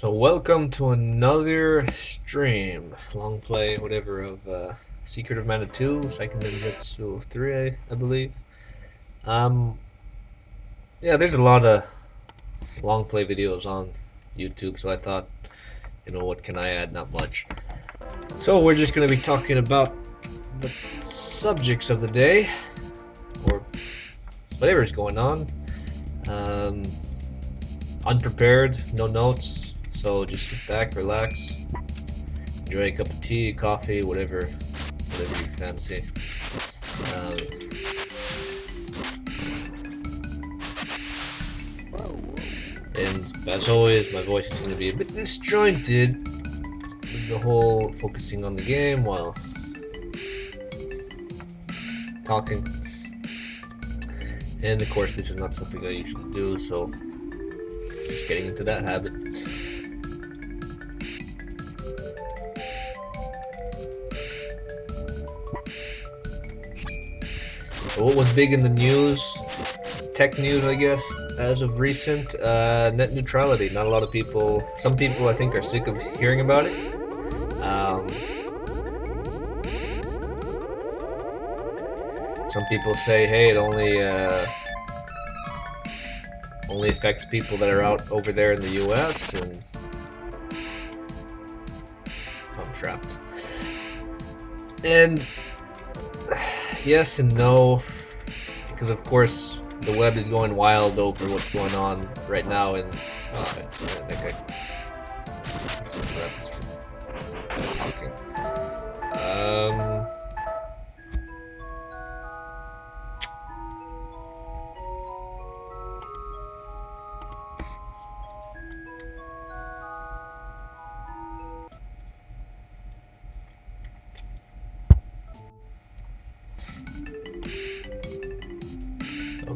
So welcome to another stream, long play, whatever, of Secret of Mana 2, Seiken Densetsu 3, I believe. Um, yeah, there's a lot of long play videos on YouTube, so I thought, what can I add? Not much. So we're just going to be talking about the subjects of the day, or whatever's going on. Unprepared, no notes, so just sit back, relax, enjoy a cup of tea, coffee, whatever you fancy. Um, and as always, my voice is going to be a bit disjointed with the whole focusing on the game while talking. And of course, this is not something I usually do, so just getting into that habit. So what was big in the news? Tech news, I guess, as of recent, net neutrality. Not a lot of people, some people I think are sick of hearing about it. Some people say, hey, it only affects people that are out over there in the US, and I'm trapped. And yes and no, because of course the web is going wild over what's going on right now in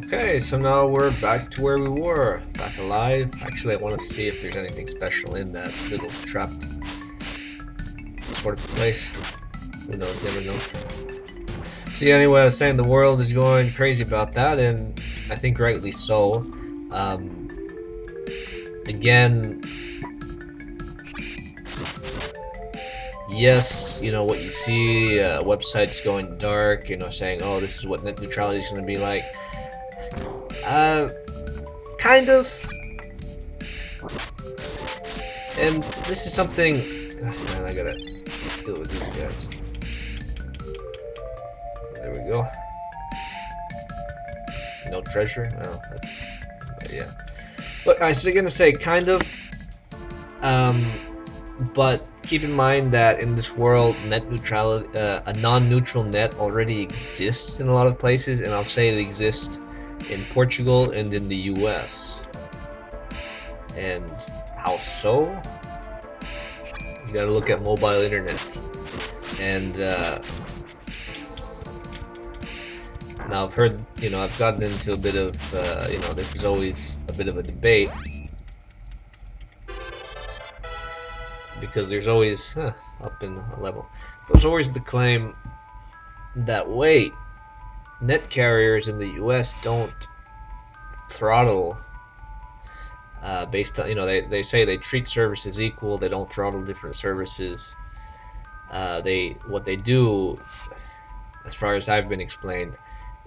Okay, so now we're back to where we were, back alive. Actually, I want to see if there's anything special in that little trapped sort of place. Who knows, never know. See, anyway, I was saying the world is going crazy about that, and I think rightly so. Again, yes, what you see, websites going dark, saying, oh, this is what net neutrality is going to be like. Kind of. And this is something. Man, I gotta deal with these guys. There we go. No treasure? Well, yeah. But I was gonna say, kind of. But keep in mind that in this world, net neutrality, a non-neutral net already exists in a lot of places, and I'll say it exists in Portugal and in the US. And how so? You gotta look at mobile internet. And now I've heard, I've gotten into a bit of, this is always a bit of a debate. Because there's always, up in a level, there's always the claim that, wait, net carriers in the US don't throttle based on, they say they treat services equal, they don't throttle different services. What they do, as far as I've been explained,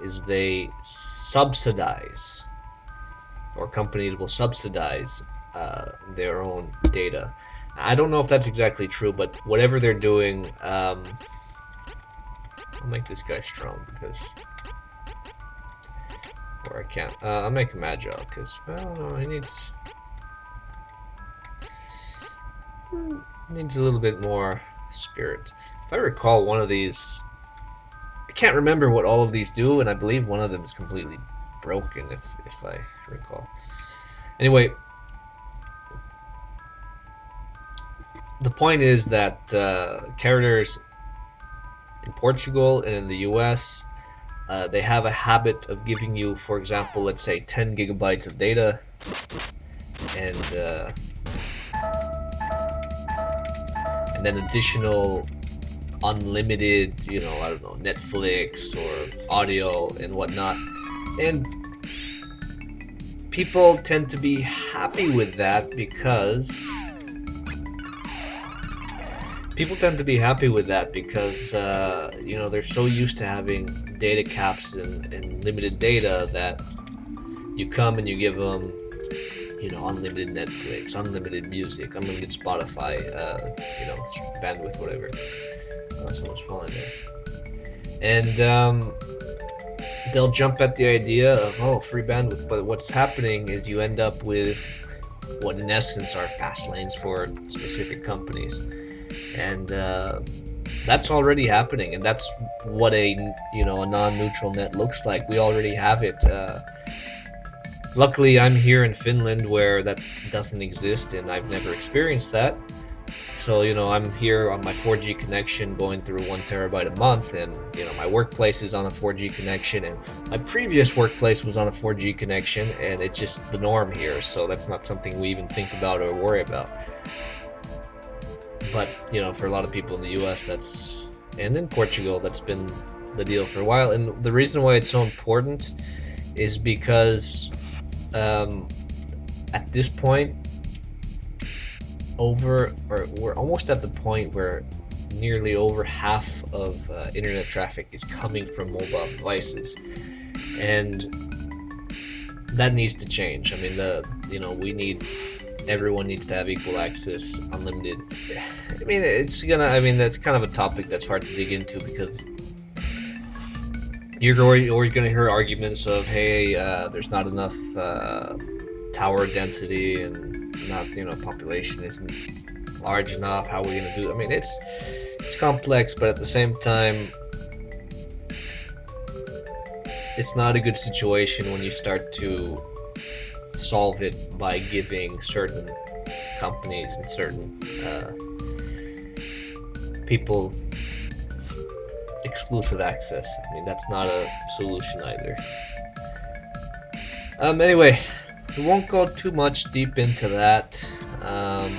is they subsidize, or companies will subsidize their own data. I don't know if that's exactly true, but whatever they're doing, I'll make this guy strong because, or I can't. I'll make him agile because, well, no, he needs a little bit more spirit. If I recall, one of these, I can't remember what all of these do, and I believe one of them is completely broken, if I recall. Anyway, the point is that carriers in Portugal and in the US, they have a habit of giving you, for example, let's say 10 gigabytes of data, and then additional unlimited, I don't know, Netflix or audio and whatnot. And people tend to be happy with that because people tend to be happy with that because you know, they're so used to having data caps and limited data that you come and you give them, you know, unlimited Netflix, unlimited music, unlimited Spotify, you know, bandwidth, whatever. Oh, someone's falling there. And they'll jump at the idea of, oh, free bandwidth, but what's happening is you end up with what in essence are fast lanes for specific companies, and that's already happening, and that's what a, you know, a non-neutral net looks like. We already have it. Luckily, I'm here in Finland where that doesn't exist, and I've never experienced that. So, you know, I'm here on my 4G connection going through 1 terabyte a month, and, you know, my workplace is on a 4G connection, and my previous workplace was on a 4G connection, and it's just the norm here. So that's not something we even think about or worry about. But, you know, for a lot of people in the US, that's, and in Portugal, that's been the deal for a while. And the reason why it's so important is because at this point, we're almost at the point where nearly over half of internet traffic is coming from mobile devices, and that needs to change. I mean, everyone needs to have equal access, unlimited. I mean, that's kind of a topic that's hard to dig into because you're always going to hear arguments of, hey, there's not enough tower density, and not, you know, population isn't large enough. How are we going to do? I mean, it's complex, but at the same time, it's not a good situation when you start to solve it by giving certain companies and certain people exclusive access. I mean, that's not a solution either. Anyway, we won't go too much deep into that. I'll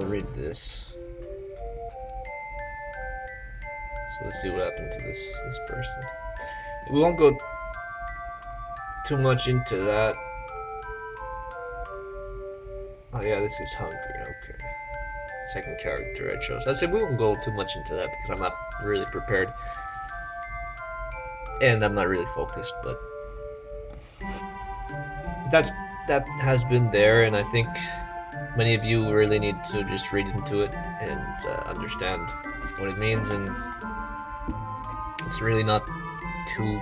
read this. So let's see what happened to this person. We won't go too much into that. Oh yeah, this is hungry. Okay. Second character I chose. I said we won't go too much into that because I'm not really prepared. And I'm not really focused, but that has been there, and I think many of you really need to just read into it and understand what it means, and it's really not too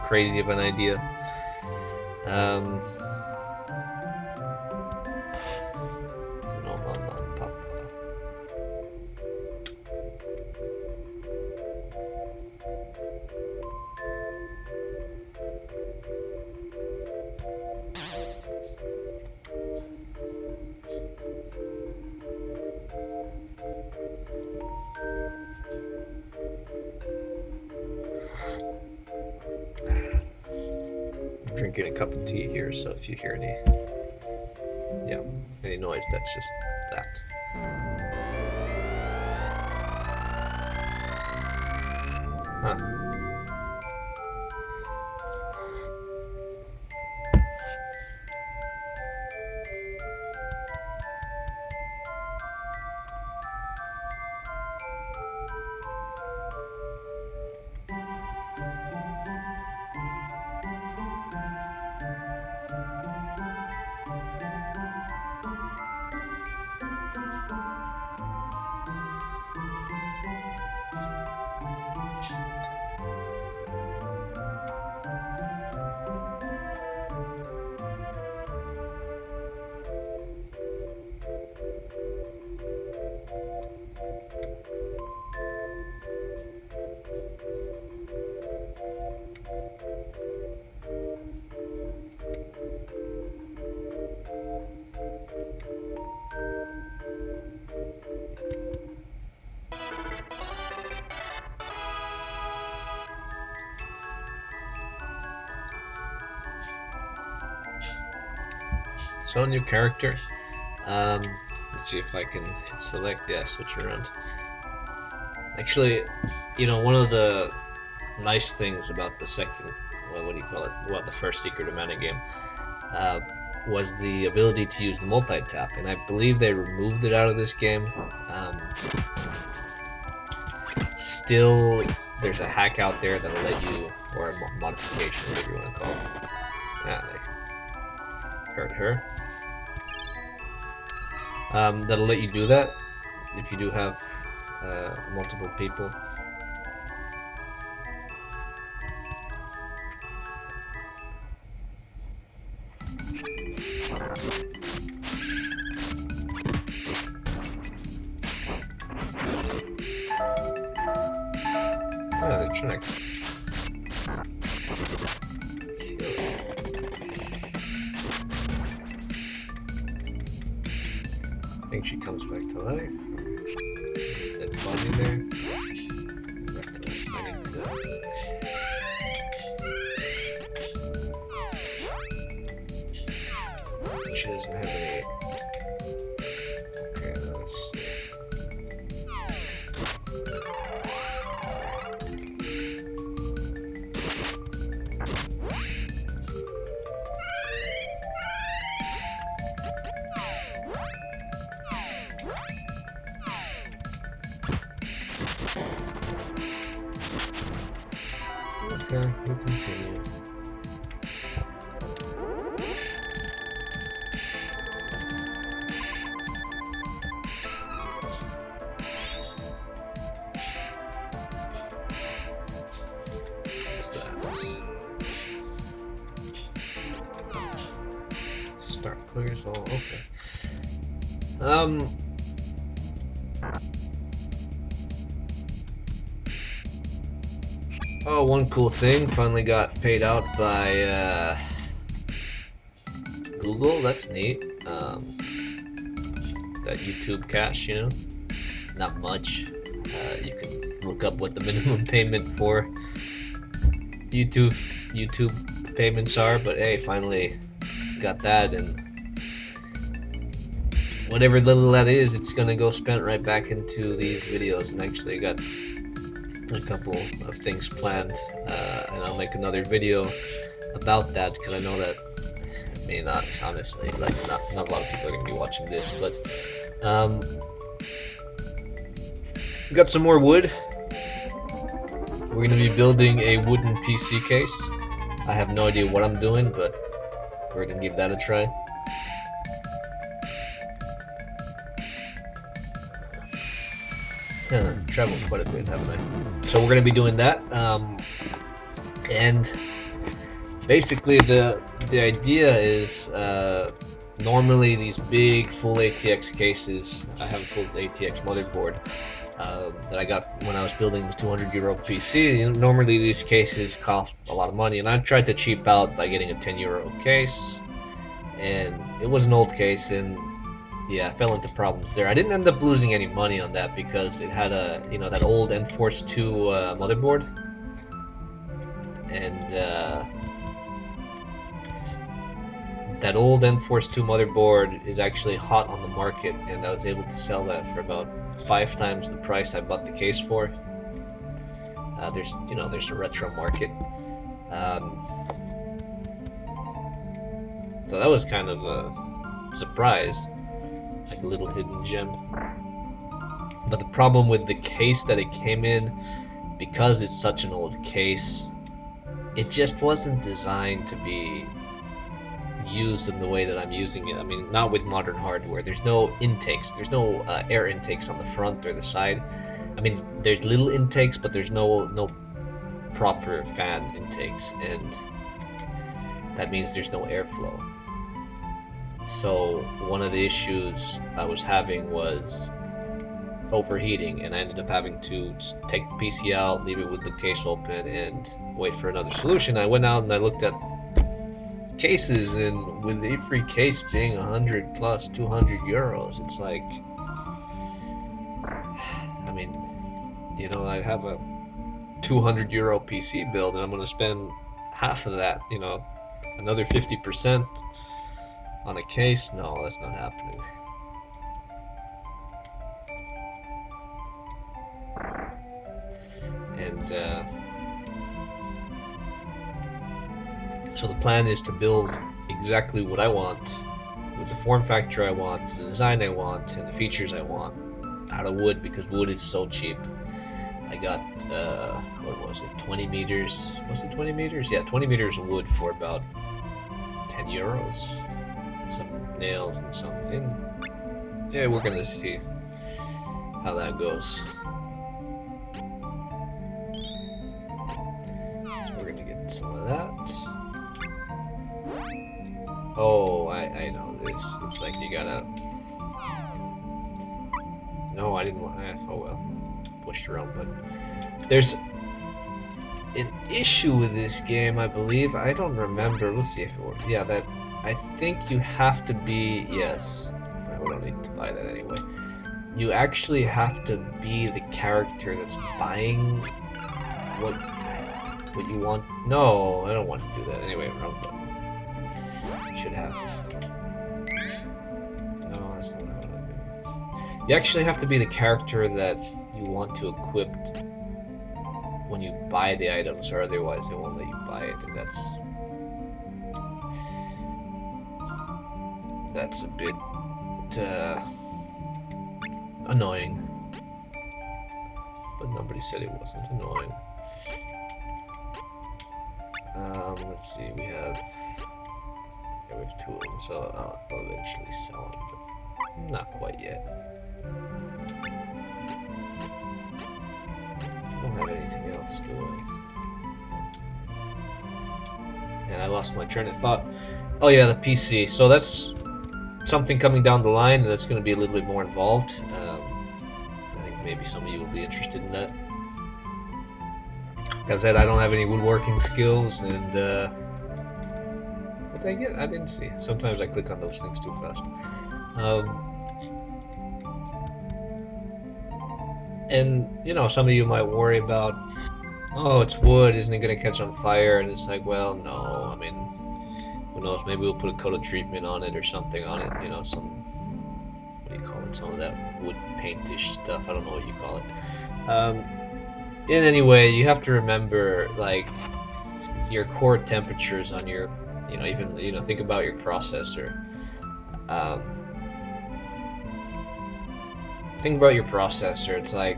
crazy of an idea. Drinking a cup of tea here, so if you hear any noise, that's just that. Huh. So new character. Let's see if I can hit select. Yeah, switch around. Actually, you know, one of the nice things about the second, well, what do you call it? Well, the first Secret of Mana game, was the ability to use the multi-tap, and I believe they removed it out of this game. Still, there's a hack out there that'll let you, or a modification, whatever you want to call it. Ah, they hurt her. That'll let you do that if you do have multiple people. Oh, they're trying to kill it. I think she comes back to life. There's that body there. Back to life. I need to... She doesn't have any... Okay, let's see. Okay, we'll continue. What's that? Start clears all. Okay. Oh, one cool thing, finally got paid out by Google. That's neat. Got YouTube Cash, you know, not much. You can look up what the minimum payment for YouTube payments are, but hey, finally got that, and whatever little that is, it's gonna go spent right back into these videos. And actually, I got a couple of things planned, and I'll make another video about that, because I know that, I mean, not honestly, like not a lot of people are gonna be watching this, but got some more wood. We're gonna be building a wooden PC case. I have no idea what I'm doing, but we're gonna give that a try. Traveled quite a bit, haven't I? So we're going to be doing that, and basically the idea is normally these big full ATX cases. I have a full ATX motherboard that I got when I was building the 200 euro PC. Normally these cases cost a lot of money, and I tried to cheap out by getting a 10 euro case, and it was an old case, and yeah, I fell into problems there. I didn't end up losing any money on that because it had a, you know, that old Enforce 2 motherboard, and that old Enforce 2 motherboard is actually hot on the market, and I was able to sell that for about 5 times the price I bought the case for. There's a retro market, so that was kind of a surprise. Like a little hidden gem. But the problem with the case that it came in, because it's such an old case, it just wasn't designed to be used in the way that I'm using it. I mean, not with modern hardware. There's no intakes. There's no air intakes on the front or the side. I mean, there's little intakes, but there's no proper fan intakes, and that means there's no airflow. So one of the issues I was having was overheating, and I ended up having to just take the PC out, leave it with the case open, and wait for another solution. I went out and I looked at cases, and with every case being 100 plus 200 euros, it's like, I mean, you know, I have a 200 euro PC build, and I'm going to spend half of that, you know, another 50% on a case? No, that's not happening. And so the plan is to build a exactly what I want, with the form factor I want, the design I want, and the features I want out of wood, because wood is so cheap. I got, what was it, 20 meters? Was it 20 meters? Yeah, 20 meters of wood for about 10 euros. Some nails and some. And yeah, we're gonna see how that goes. So we're gonna get some of that. Oh, I know this. It's like you gotta. No, I didn't want. Oh well, pushed the wrong button. There's an issue with this game, I believe. I don't remember. We'll see if it works. Yeah, that. I think you have to be. Yes. We don't need to buy that anyway. You actually have to be the character that's buying what you want. No, I don't want to do that. Anyway, wrong button. Should have. No, that's not how I do. You actually have to be the character that you want to equip when you buy the items, or otherwise they won't let you buy it, and that's a bit annoying. But nobody said it wasn't annoying. Let's see, we have 2 of them, so I'll eventually sell them, but not quite yet. I don't have anything else, do I? And I lost my train of thought. Oh yeah, the PC. So that's something coming down the line, and that's going to be a little bit more involved. I think maybe some of you will be interested in that. Like I said, I don't have any woodworking skills, and what did I get? I didn't see. Sometimes I click on those things too fast. And you know, some of you might worry about, oh, it's wood, isn't it going to catch on fire? And it's like, well, no. I mean, who knows? Maybe we'll put a coat of treatment on it or something on it. You know, some, what do you call it? Some of that wood paintish stuff. I don't know what you call it. In any way, you have to remember, like, your core temperatures on your, you know, even, you know, think about your processor. Think about your processor. It's like,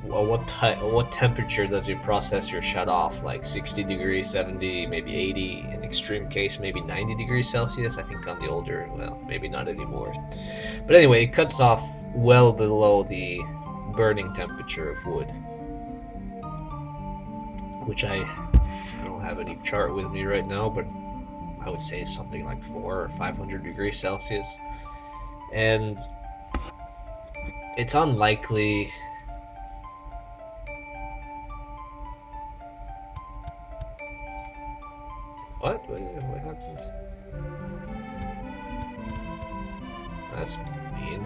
well, what temperature does your processor shut off? Like 60 degrees, 70, maybe 80. In extreme case, maybe 90 degrees Celsius. I think on the older, well, maybe not anymore. But anyway, it cuts off well below the burning temperature of wood, which I don't have any chart with me right now, but I would say something like 400 or 500 degrees Celsius. And it's unlikely what happened? That's mean.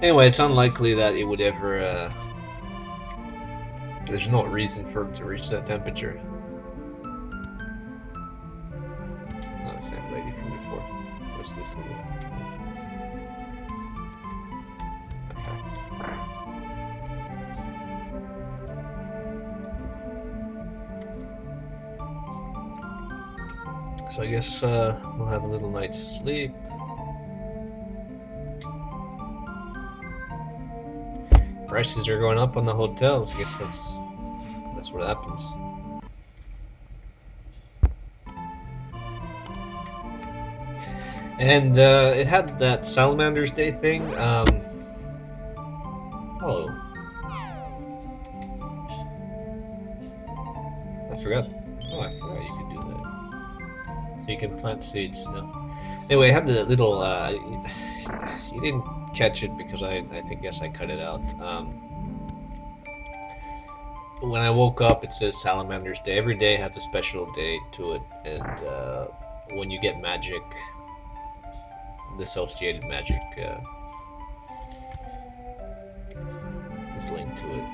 Anyway, it's unlikely that it would ever there's no reason for it to reach that temperature. Not the same lady from before. What's this little? So I guess we'll have a little night's sleep. Prices are going up on the hotels. I guess that's what happens. And it had that Salamander's Day thing. Oh, I forgot. Oh, I forgot you could do that. So you can plant seeds now. Anyway, I had the little. You didn't catch it because I guess I cut it out. When I woke up, it says Salamander's Day. Every day has a special day to it, and when you get magic, the associated magic is linked to it.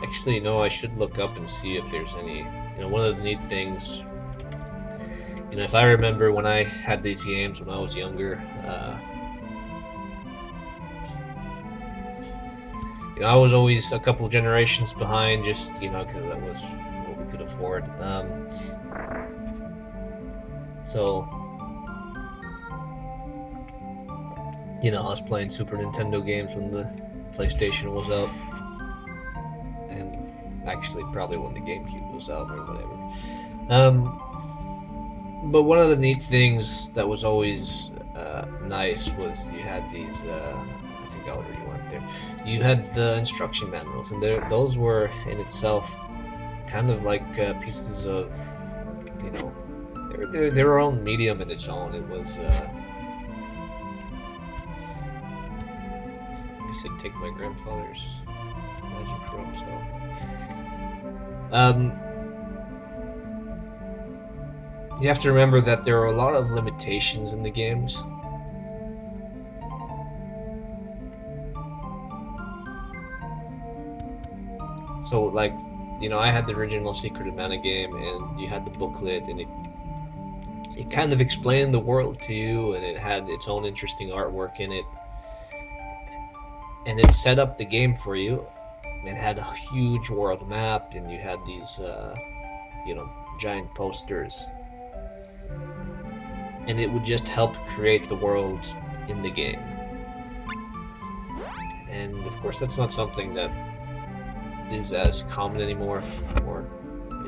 Actually, no, I should look up and see if there's any. You know, one of the neat things. You know, if I remember when I had these games when I was younger, you know, I was always a couple generations behind, just, you know, because that was what we we could afford. So, I was playing Super Nintendo games when the PlayStation was out, and actually probably when the GameCube was out or whatever. But one of the neat things that was always nice was you had these. I think I already went there. You had the instruction manuals, and those were in itself kind of like pieces of, you know, their own medium in its own. It was. I said take my grandfather's magic rope. So, you have to remember that there are a lot of limitations in the games. So, like, I had the original Secret of Mana game, and you had the booklet, and it kind of explained the world to you, and it had its own interesting artwork in it, and it set up the game for you. It had a huge world map, and you had these, giant posters, and it would just help create the worlds in the game. And of course, that's not something that is as common anymore, or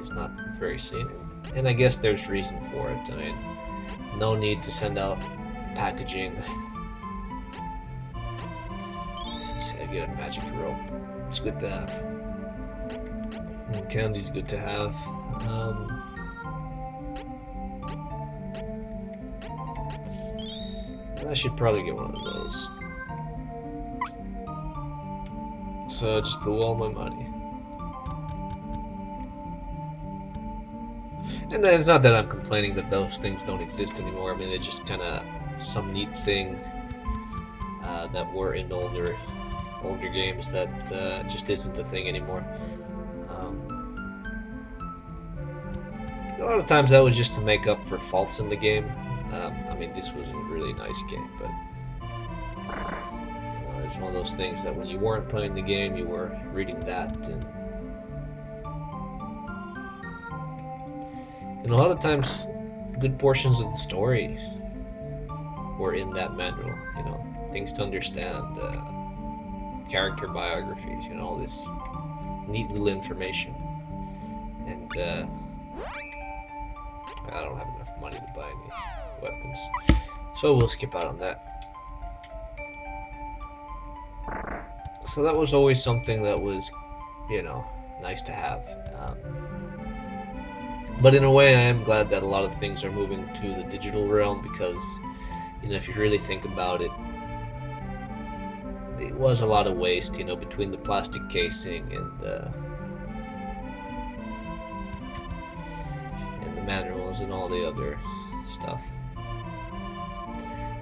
is not very seen. And I guess there's reason for it. I mean, no need to send out packaging. I get a magic rope. It's good to have. And candy's good to have. I should probably get one of those. So I just blew all my money. And it's not that I'm complaining that those things don't exist anymore. I mean, they're just kind of some neat thing that were in older games that just isn't a thing anymore. A lot of times that was just to make up for faults in the game. I mean, this was a really nice game, but it's one of those things that when you weren't playing the game, you were reading that, and a lot of times, good portions of the story were in that manual. Things to understand, character biographies, all this neat little information, and I don't have enough money to buy any weapons, so we'll skip out on that. So that was always something that was, nice to have. But in a way, I am glad that a lot of things are moving to the digital realm, because, if you really think about it, it was a lot of waste, between the plastic casing and the manuals and all the other stuff.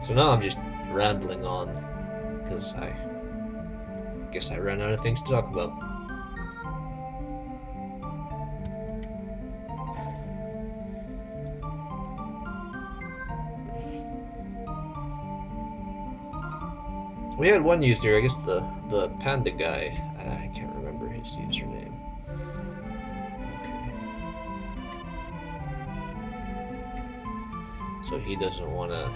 So now I'm just rambling on, because I guess I ran out of things to talk about. We had one user, I guess the panda guy. I can't remember his username. Okay. So he doesn't want to.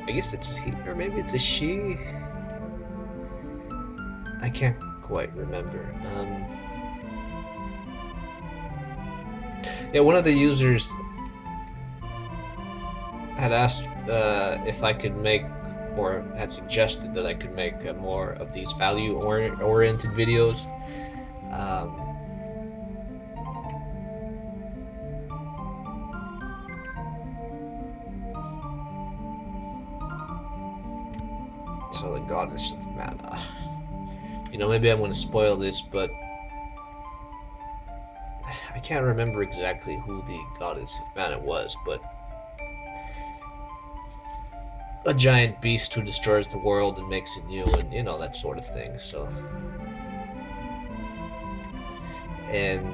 I guess it's he, or maybe it's a she. I can't quite remember. Yeah, one of the users had asked if I could make, or had suggested that I could make more of these value-oriented videos. So the Goddess of Mana. Maybe I'm going to spoil this, but I can't remember exactly who the Goddess of Mana was, but a giant beast who destroys the world and makes it new, and that sort of thing. So, and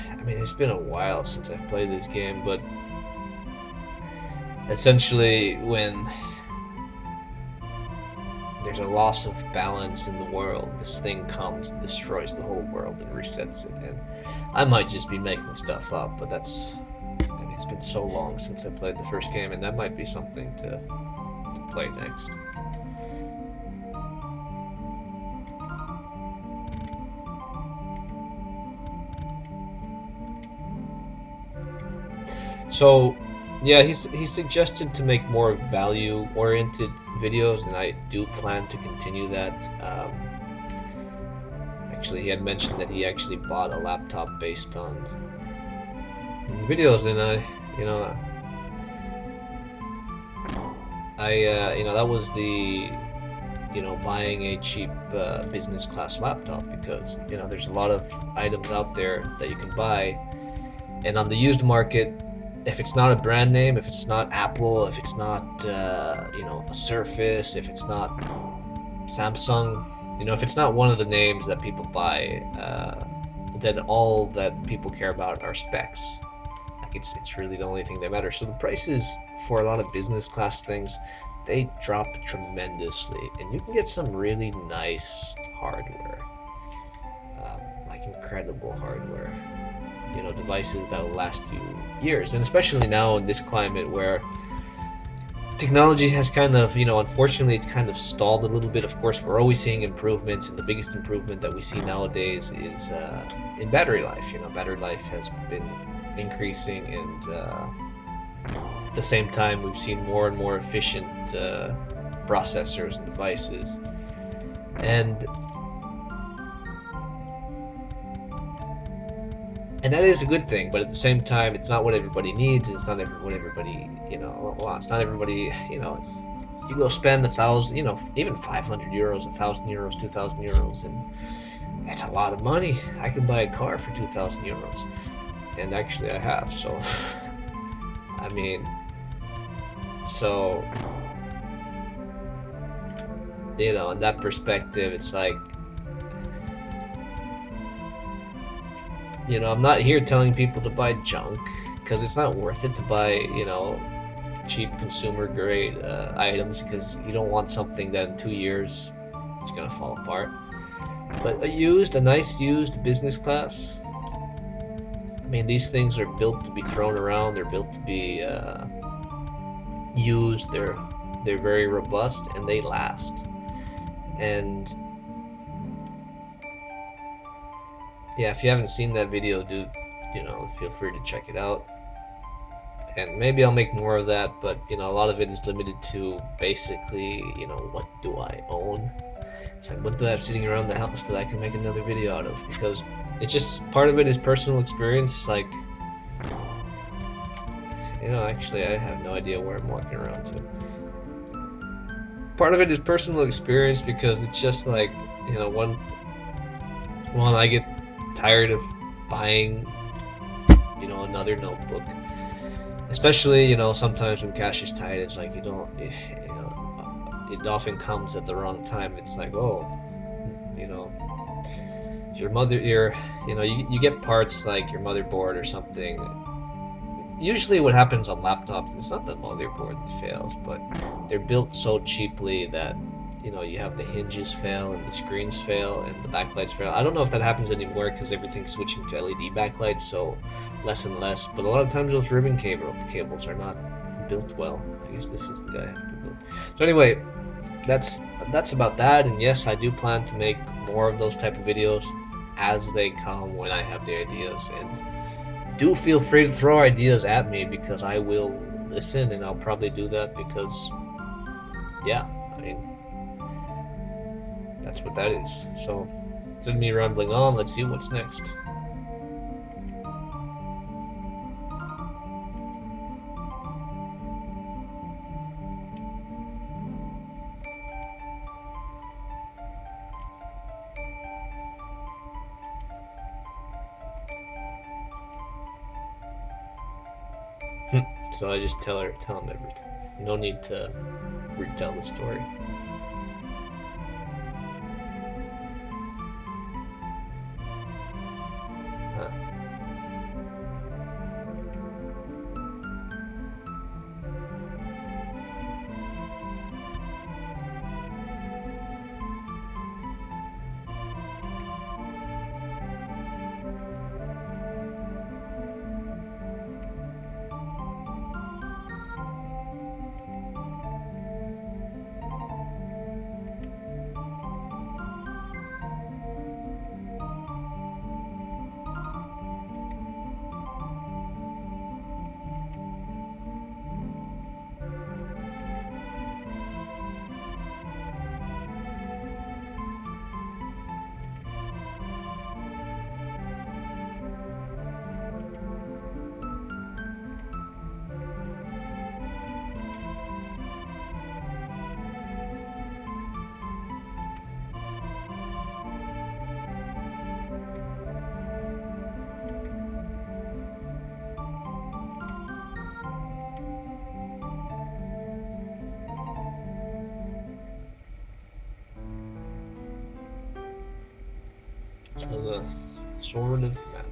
I mean, it's been a while since I've played this game, but essentially when there's a loss of balance in the world. This thing comes, destroys the whole world, and resets it. And I might just be making stuff up, but that's. I mean, it's been so long since I played the first game, and that might be something to play next. So, yeah, he suggested to make more value-oriented videos, and I do plan to continue that. Actually, he had mentioned that he actually bought a laptop based on videos, and that was the, buying a cheap business class laptop, because there's a lot of items out there that you can buy, and on the used market, if it's not a brand name, if it's not Apple, if it's not a Surface, if it's not Samsung, if it's not one of the names that people buy, then all that people care about are specs. Like it's really the only thing that matters. So the prices for a lot of business class things, they drop tremendously, and you can get some really nice hardware, like incredible hardware. Devices that will last you years, and especially now in this climate where technology has kind of, unfortunately, it's kind of stalled a little bit. Of course, we're always seeing improvements, and the biggest improvement that we see nowadays is in battery life. Battery life has been increasing, and at the same time, we've seen more and more efficient processors and devices, and that is a good thing, but at the same time, it's not what everybody needs. It's not what everybody, it's not everybody, you go spend 1,000, even 500 euros, 1,000 euros, 2,000 euros, and that's a lot of money. I can buy a car for 2,000 euros, and actually I have, so, I mean, so, in that perspective, it's like, I'm not here telling people to buy junk, because it's not worth it to buy, cheap consumer grade items, because you don't want something that in 2 years it's gonna fall apart. But a nice used business class, I mean, these things are built to be thrown around. They're built to be used. They're very robust, and they last. And yeah, if you haven't seen that video, do feel free to check it out. And maybe I'll make more of that, but a lot of it is limited to basically, what do I own? It's like, what do I have sitting around the house that I can make another video out of? Because it's just, part of it is personal experience. Like, actually, I have no idea where I'm walking around to. Part of it is personal experience, because it's just like, one I get tired of buying, another notebook. Especially, sometimes when cash is tight, it's like it often comes at the wrong time. It's like, oh, you get parts like your motherboard or something. Usually what happens on laptops, it's not the motherboard that fails, but they're built so cheaply that you have the hinges fail, and the screens fail, and the backlights fail. I don't know if that happens anymore, because everything's switching to LED backlights, so less and less. But a lot of times those ribbon cables are not built well. I guess this is the guy I have to build. So anyway, that's about that. And yes, I do plan to make more of those type of videos as they come, when I have the ideas. And do feel free to throw ideas at me, because I will listen, and I'll probably do that, because yeah, I mean, that's what that is. So, instead of me rambling on, let's see what's next. So I just tell him everything. No need to retell the story. So the Sword of Mana.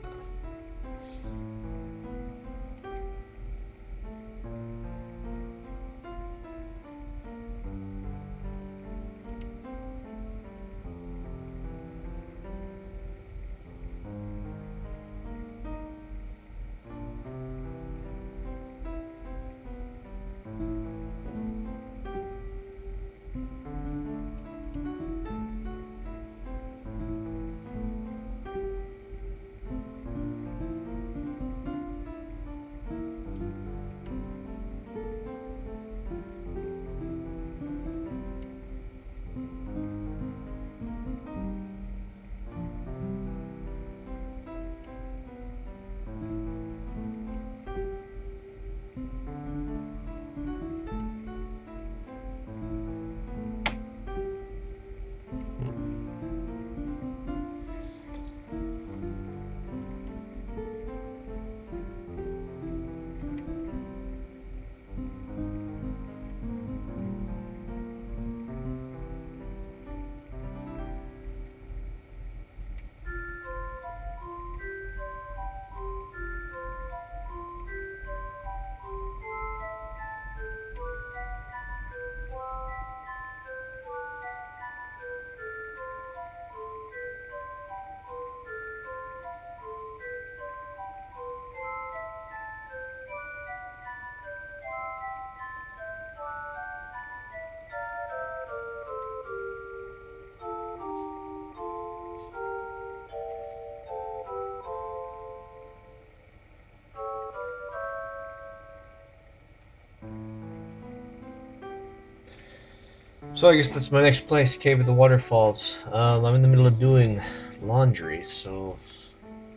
So I guess that's my next place, Cave of the Waterfalls. I'm in the middle of doing laundry, so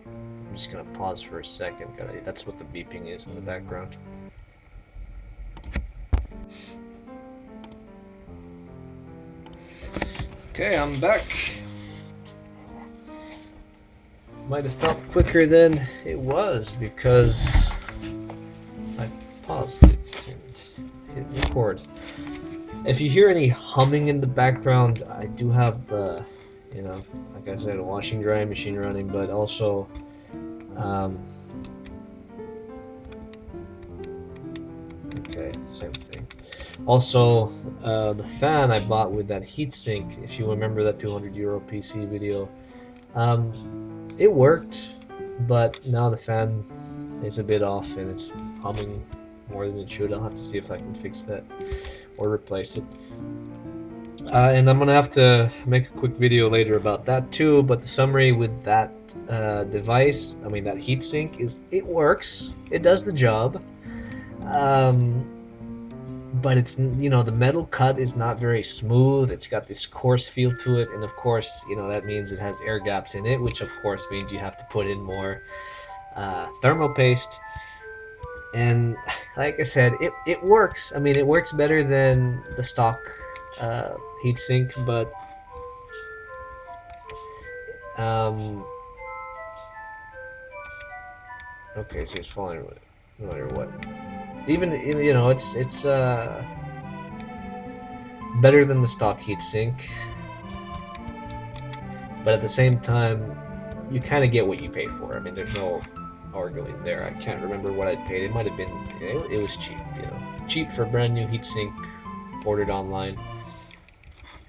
I'm just gonna pause for a second. That's what the beeping is in the background. Okay, I'm back. Might have stopped quicker than it was because I paused it and hit record. If you hear any humming in the background, I do have the, like I said, a washing drying machine running, but also, okay, same thing. Also, the fan I bought with that heatsink, if you remember that €200 PC video, it worked, but now the fan is a bit off and it's humming more than it should. I'll have to see if I can fix that or replace it. And I'm gonna have to make a quick video later about that too, but the summary with that device, I mean that heatsink, is it works, it does the job, but it's, the metal cut is not very smooth. It's got this coarse feel to it, and of course, that means it has air gaps in it, which of course means you have to put in more thermal paste. And like I said, it works. I mean, it works better than the stock heatsink, but okay, so it's falling no matter what. Even it's better than the stock heatsink, but at the same time, you kind of get what you pay for. I mean, there's no arguing there. I can't remember what I paid. It might have been, it was cheap, cheap for a brand new heatsink ordered online.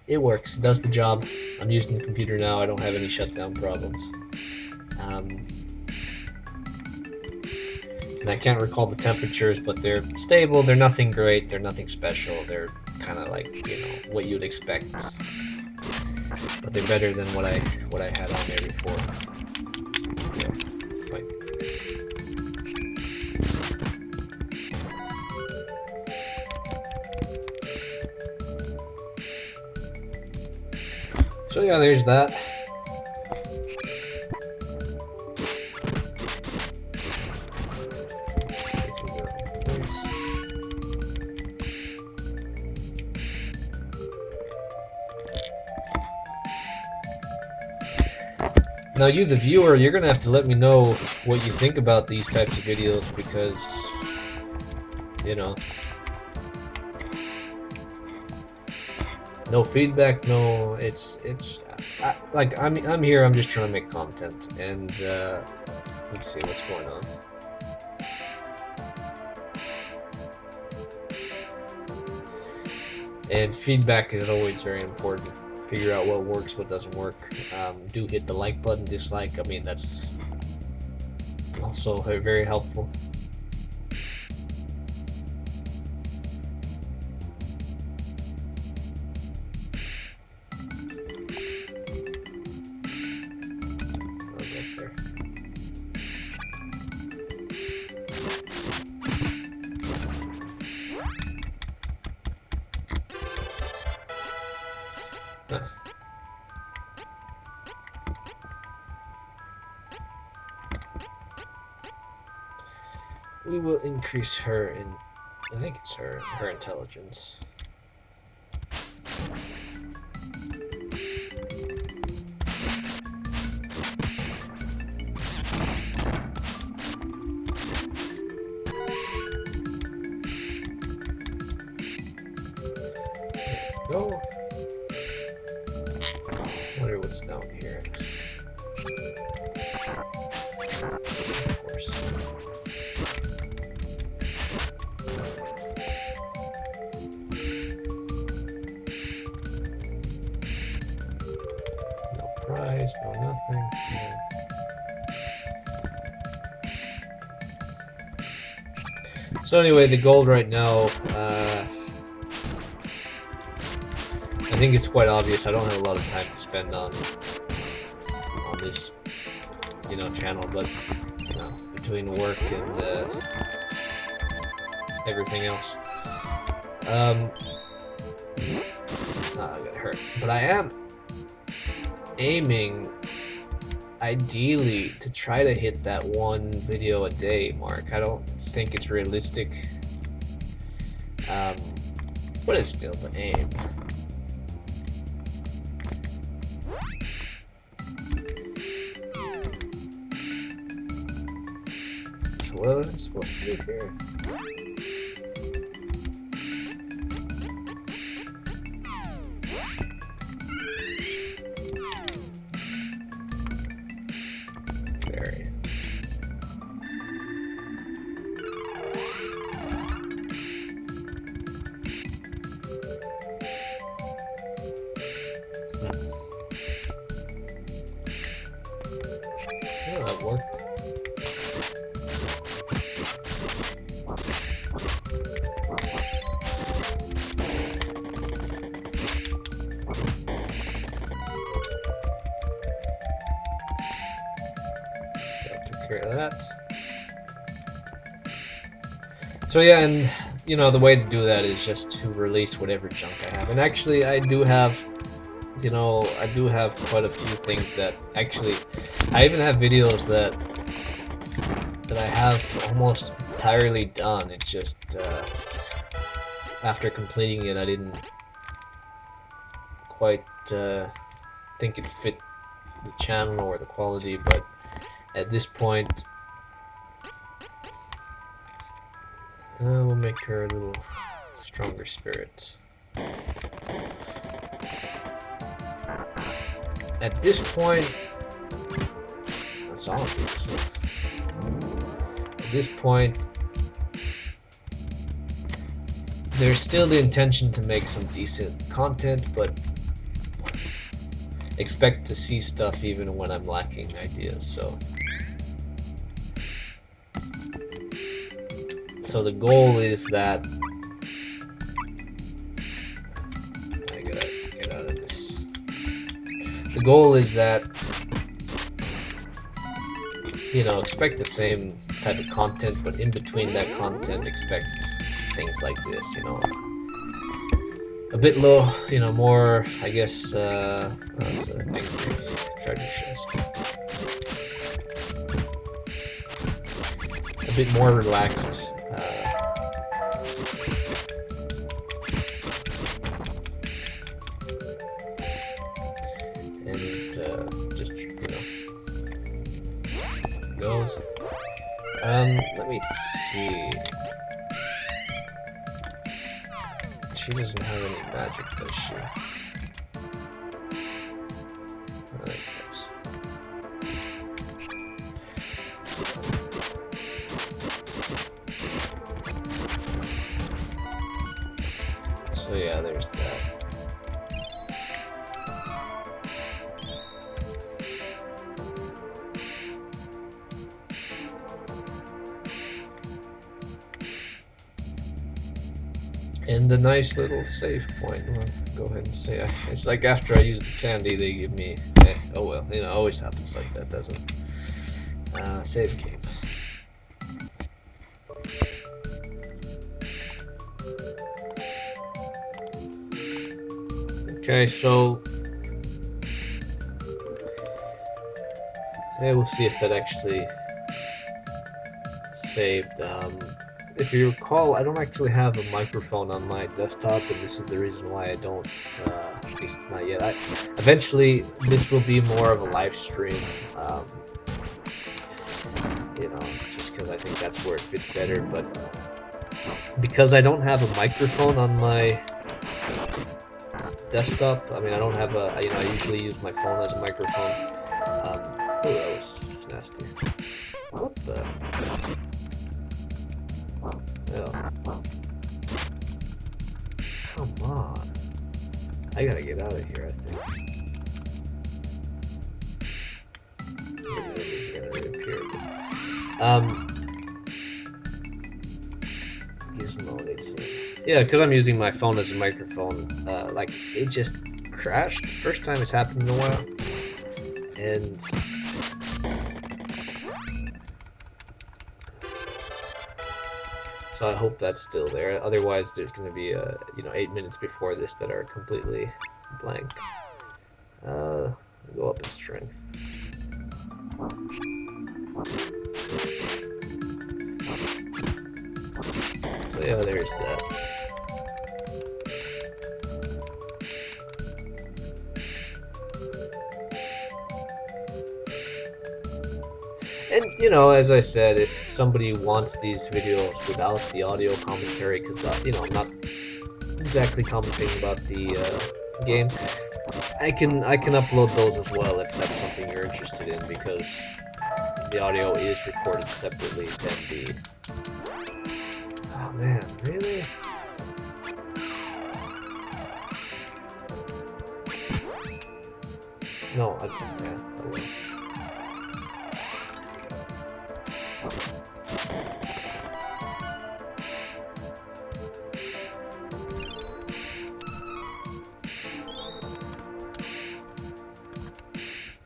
It works, it does the job. I'm using the computer now. I don't have any shutdown problems. And I can't recall the temperatures, but they're stable. They're nothing great. They're nothing special. They're kind of like, what you'd expect. But they're better than what I had on there before. Yeah, fine. So yeah, there's that. Now you, the viewer, you're gonna have to let me know what you think about these types of videos, because, no feedback, no, I'm here. I'm just trying to make content, and let's see what's going on. And feedback is always very important. Figure out what works, what doesn't work. Do hit the like button, dislike. I mean, that's also very helpful. We will increase her in, I think it's her intelligence. Go. Wonder what's down here. Of course. No prize, no nothing. Yeah. So anyway, the gold right now, I think it's quite obvious. I don't have a lot of time to spend on this, channel, but between work and everything else, I got hurt. But I am aiming, ideally, to try to hit that 1 video a day mark. I don't think it's realistic, but it's still the aim. What am I supposed to do here? Very. Oh, that worked. That. So yeah, and the way to do that is just to release whatever junk I have. And actually, I do have quite a few things that actually, I even have videos that I have almost entirely done. It's just after completing it, I didn't quite think it fit the channel or the quality, but at this point, we'll make her a little stronger spirit. At this point, that's all. At this point, there's still the intention to make some decent content, but expect to see stuff even when I'm lacking ideas. So the goal is that I gotta get out of this. The goal is that expect the same type of content, but in between that content, expect things like this. A bit low, more, I guess. That's an angry treasure chest. A bit more relaxed. Goes. Let me see. She doesn't have any magic, does she? So yeah, there's that. And a nice little save point. Well, go ahead and say it's like after I use the candy, they give me. Oh well, you know, it always happens like that, doesn't it? Save game. Okay, so we'll see if that actually saved. If you recall, I don't actually have a microphone on my desktop, and this is the reason why I don't, at least not yet. Eventually, this will be more of a live stream, you know, just because I think that's where it fits better, but because I don't have a microphone on my desktop, I mean, I don't have a, you know, I usually use my phone as a microphone. Oh, that was nasty. What the? Yeah. Come on. I gotta get out of here, I think. Gizmo needs to... Yeah, because I'm using my phone as a microphone. Like, it just crashed. First time it's happened in a while. And... so I hope that's still there. Otherwise, there's going to be, you know, 8 minutes before this that are completely blank. Go up in strength. So yeah, there's that. And, you know, as I said, if somebody wants these videos without the audio commentary, because, you know, I'm not exactly commenting about the game, I can upload those as well if that's something you're interested in, because the audio is recorded separately than the... Oh man, really? No, I don't. Yeah, I will.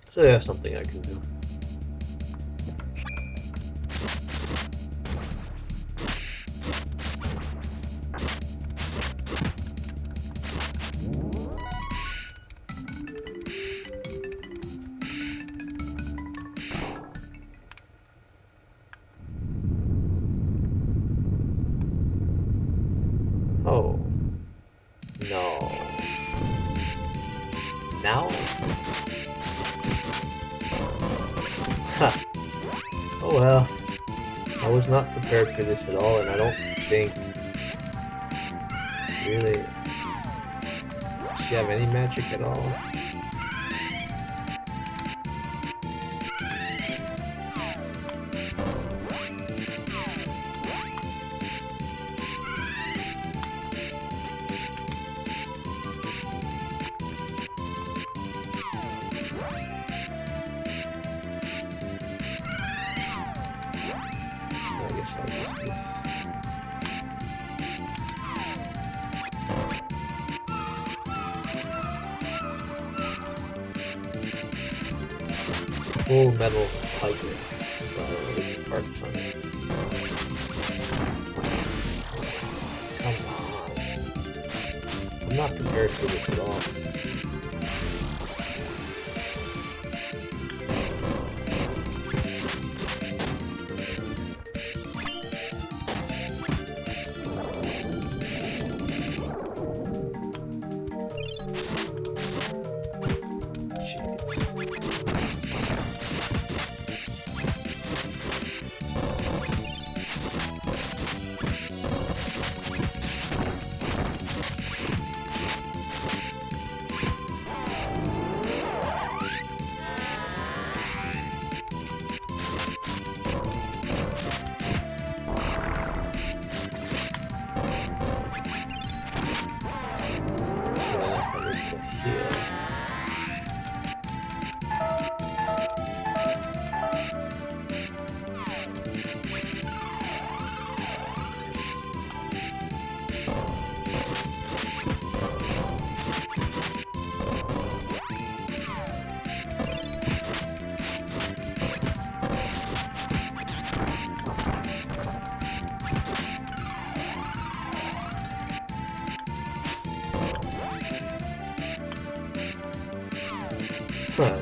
So yeah, something I can do. Oh. No. Now? Ha. Oh well. I was not prepared for this at all, and I don't think... Really... Does she have any magic at all? I guess I'll use this. Full metal pipe parts on it. Come on. I'm not prepared for this at all.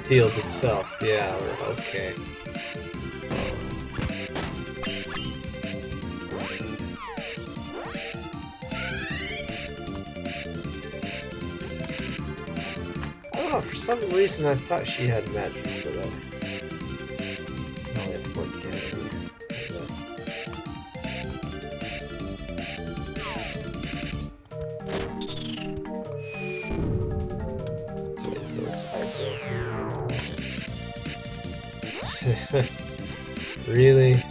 Heals itself. Yeah, okay. I don't know, for some reason I thought she had magic, but only had 4 candy. Really?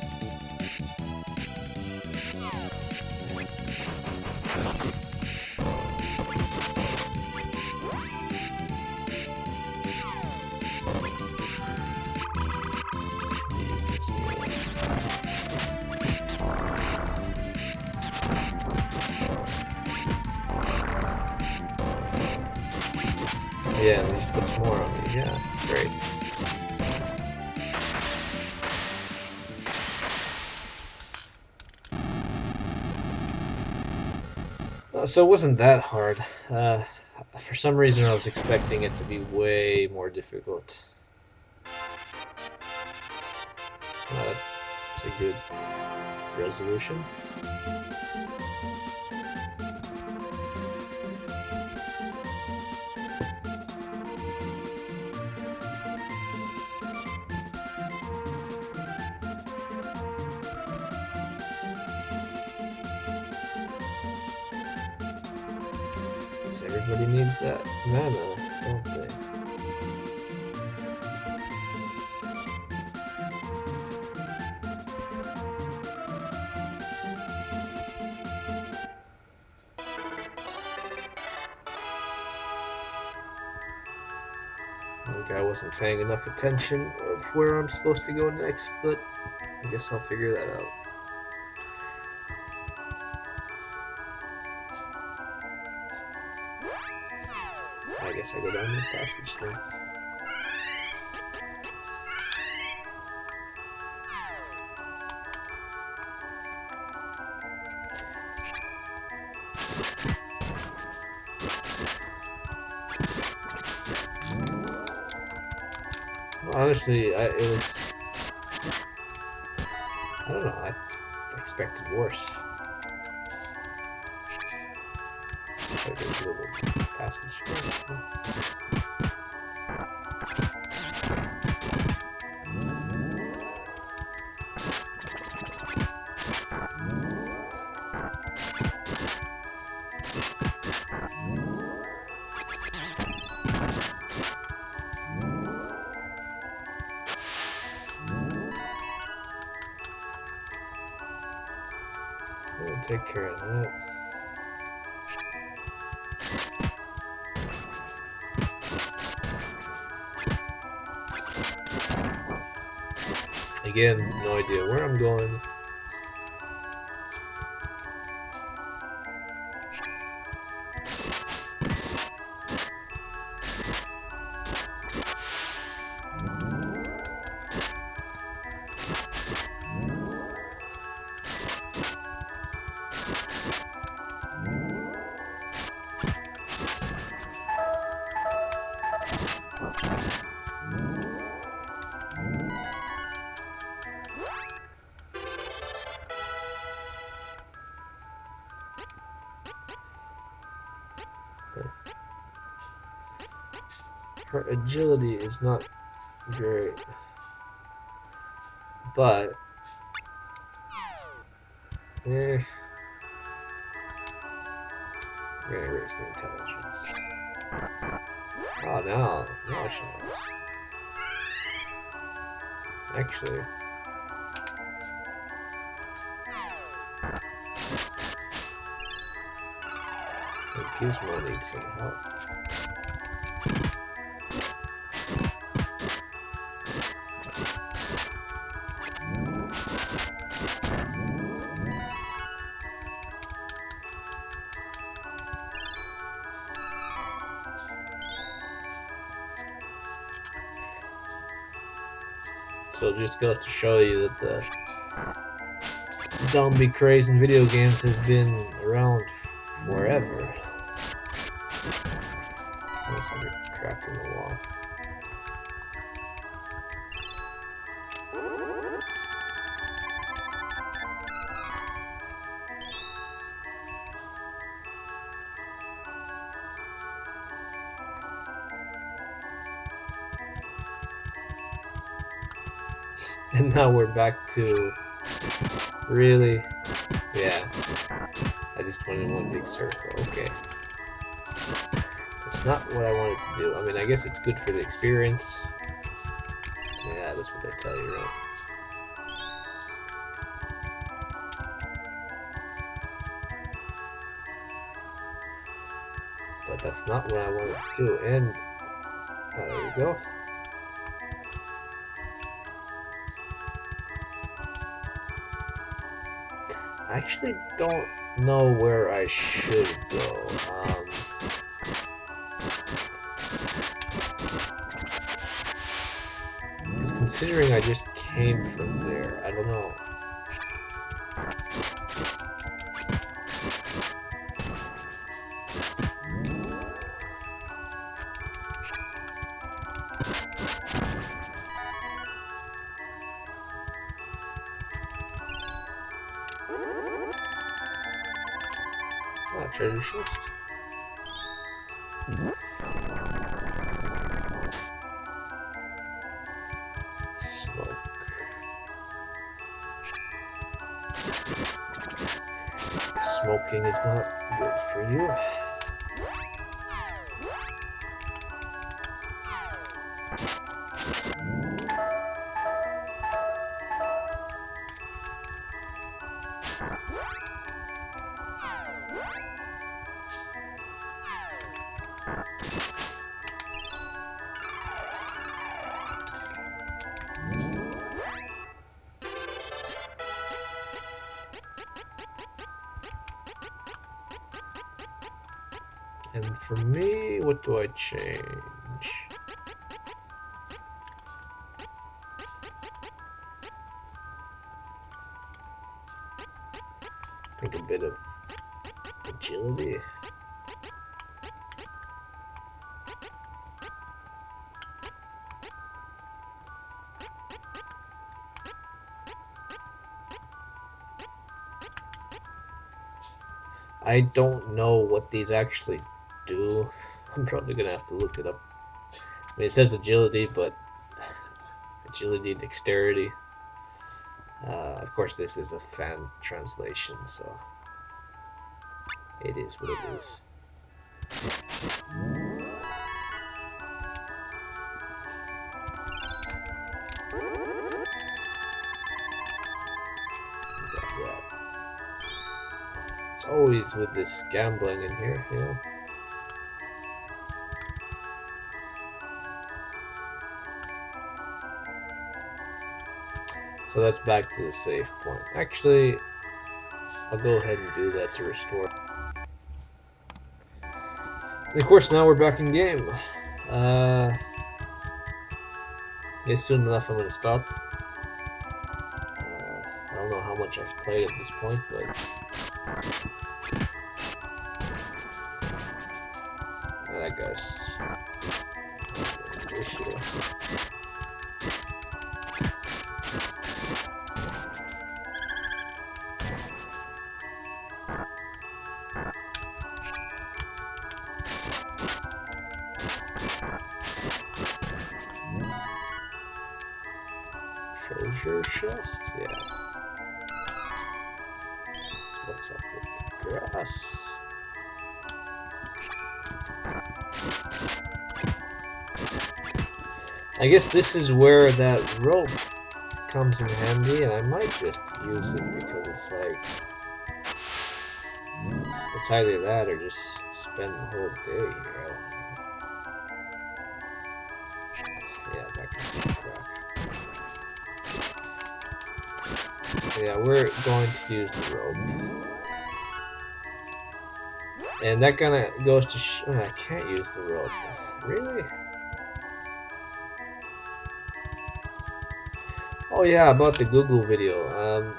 Yeah, at least puts more on me. Yeah, great. So it wasn't that hard. For some reason, I was expecting it to be way more difficult. That's a good resolution. Everybody needs that mana, don't they? I think I wasn't paying enough attention of where I'm supposed to go next, but I guess I'll figure that out. I guess I go down the passage then. Well, honestly, I don't know, I expected worse. Like a little passage. We'll take care of that. Again, no idea where I'm going. Her agility is not great, but we're gonna raise the intelligence. Oh, now she knows. Actually, I think Gizmo needs some help. So it just goes to show you that the zombie craze in video games has been around forever. There's like a crack in the wall. And now we're back to... Really? Yeah. I just went in one big circle. Okay. It's not what I wanted to do. I mean, I guess it's good for the experience. Yeah, that's what they tell you, right? But that's not what I wanted to do. And there we go. I actually don't know where I should go. Because considering I just came from there, I don't know. Treasure chest. Smoke. Smoking is not good for you. And for me, what do I change? I think a bit of agility. I don't know what these actually do. I'm probably gonna have to look it up. I mean, it says agility, but agility, dexterity. Of course, this is a fan translation, so it is what it is. It's always with this gambling in here, you know. So that's back to the save point. Actually, I'll go ahead and do that to restore. And of course, now we're back in game. I guess soon enough I'm going to stop. I don't know how much I've played at this point, but... that guy's... Treasure chest? Yeah. So what's up with the grass? I guess this is where that rope comes in handy, and I might just use it because it's like... it's either that or just spend the whole day here. Yeah, that can be crack. Yeah, we're going to use the rope. And that kind of goes to I can't use the rope. Really? Oh yeah, about the Google video.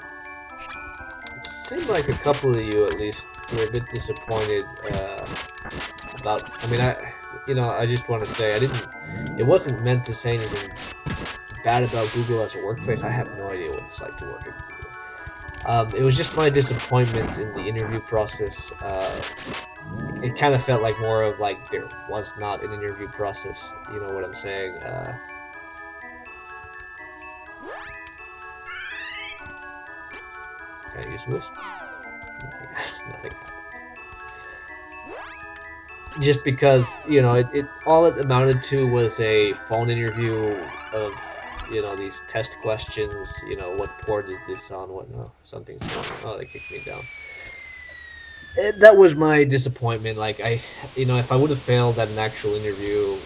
It seemed like a couple of you at least were a bit disappointed about... I mean, I just want to say it wasn't meant to say anything bad about Google as a workplace. I have no idea what it's like to work at Google. It was just my disappointment in the interview process. It kind of felt like more of like there was not an interview process. You know what I'm saying? Can I use Wisp? Nothing happened. Just because it all it amounted to was a phone interview of these test questions. What port is this on? What no something's wrong. Oh, they kicked me down. That was my disappointment. Like if I would have failed at an actual interview,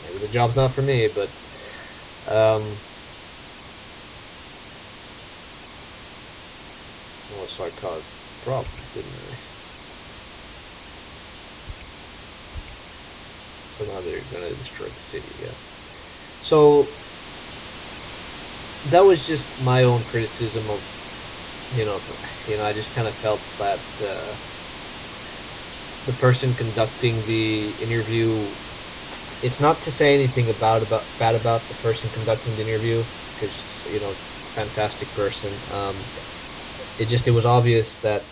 maybe the job's not for me. But so I caused problems, didn't I? So now they're gonna destroy the city. Yeah. So that was just my own criticism of I just kind of felt that the person conducting the interview. It's not to say anything bad about the person conducting the interview, because fantastic person. It was obvious that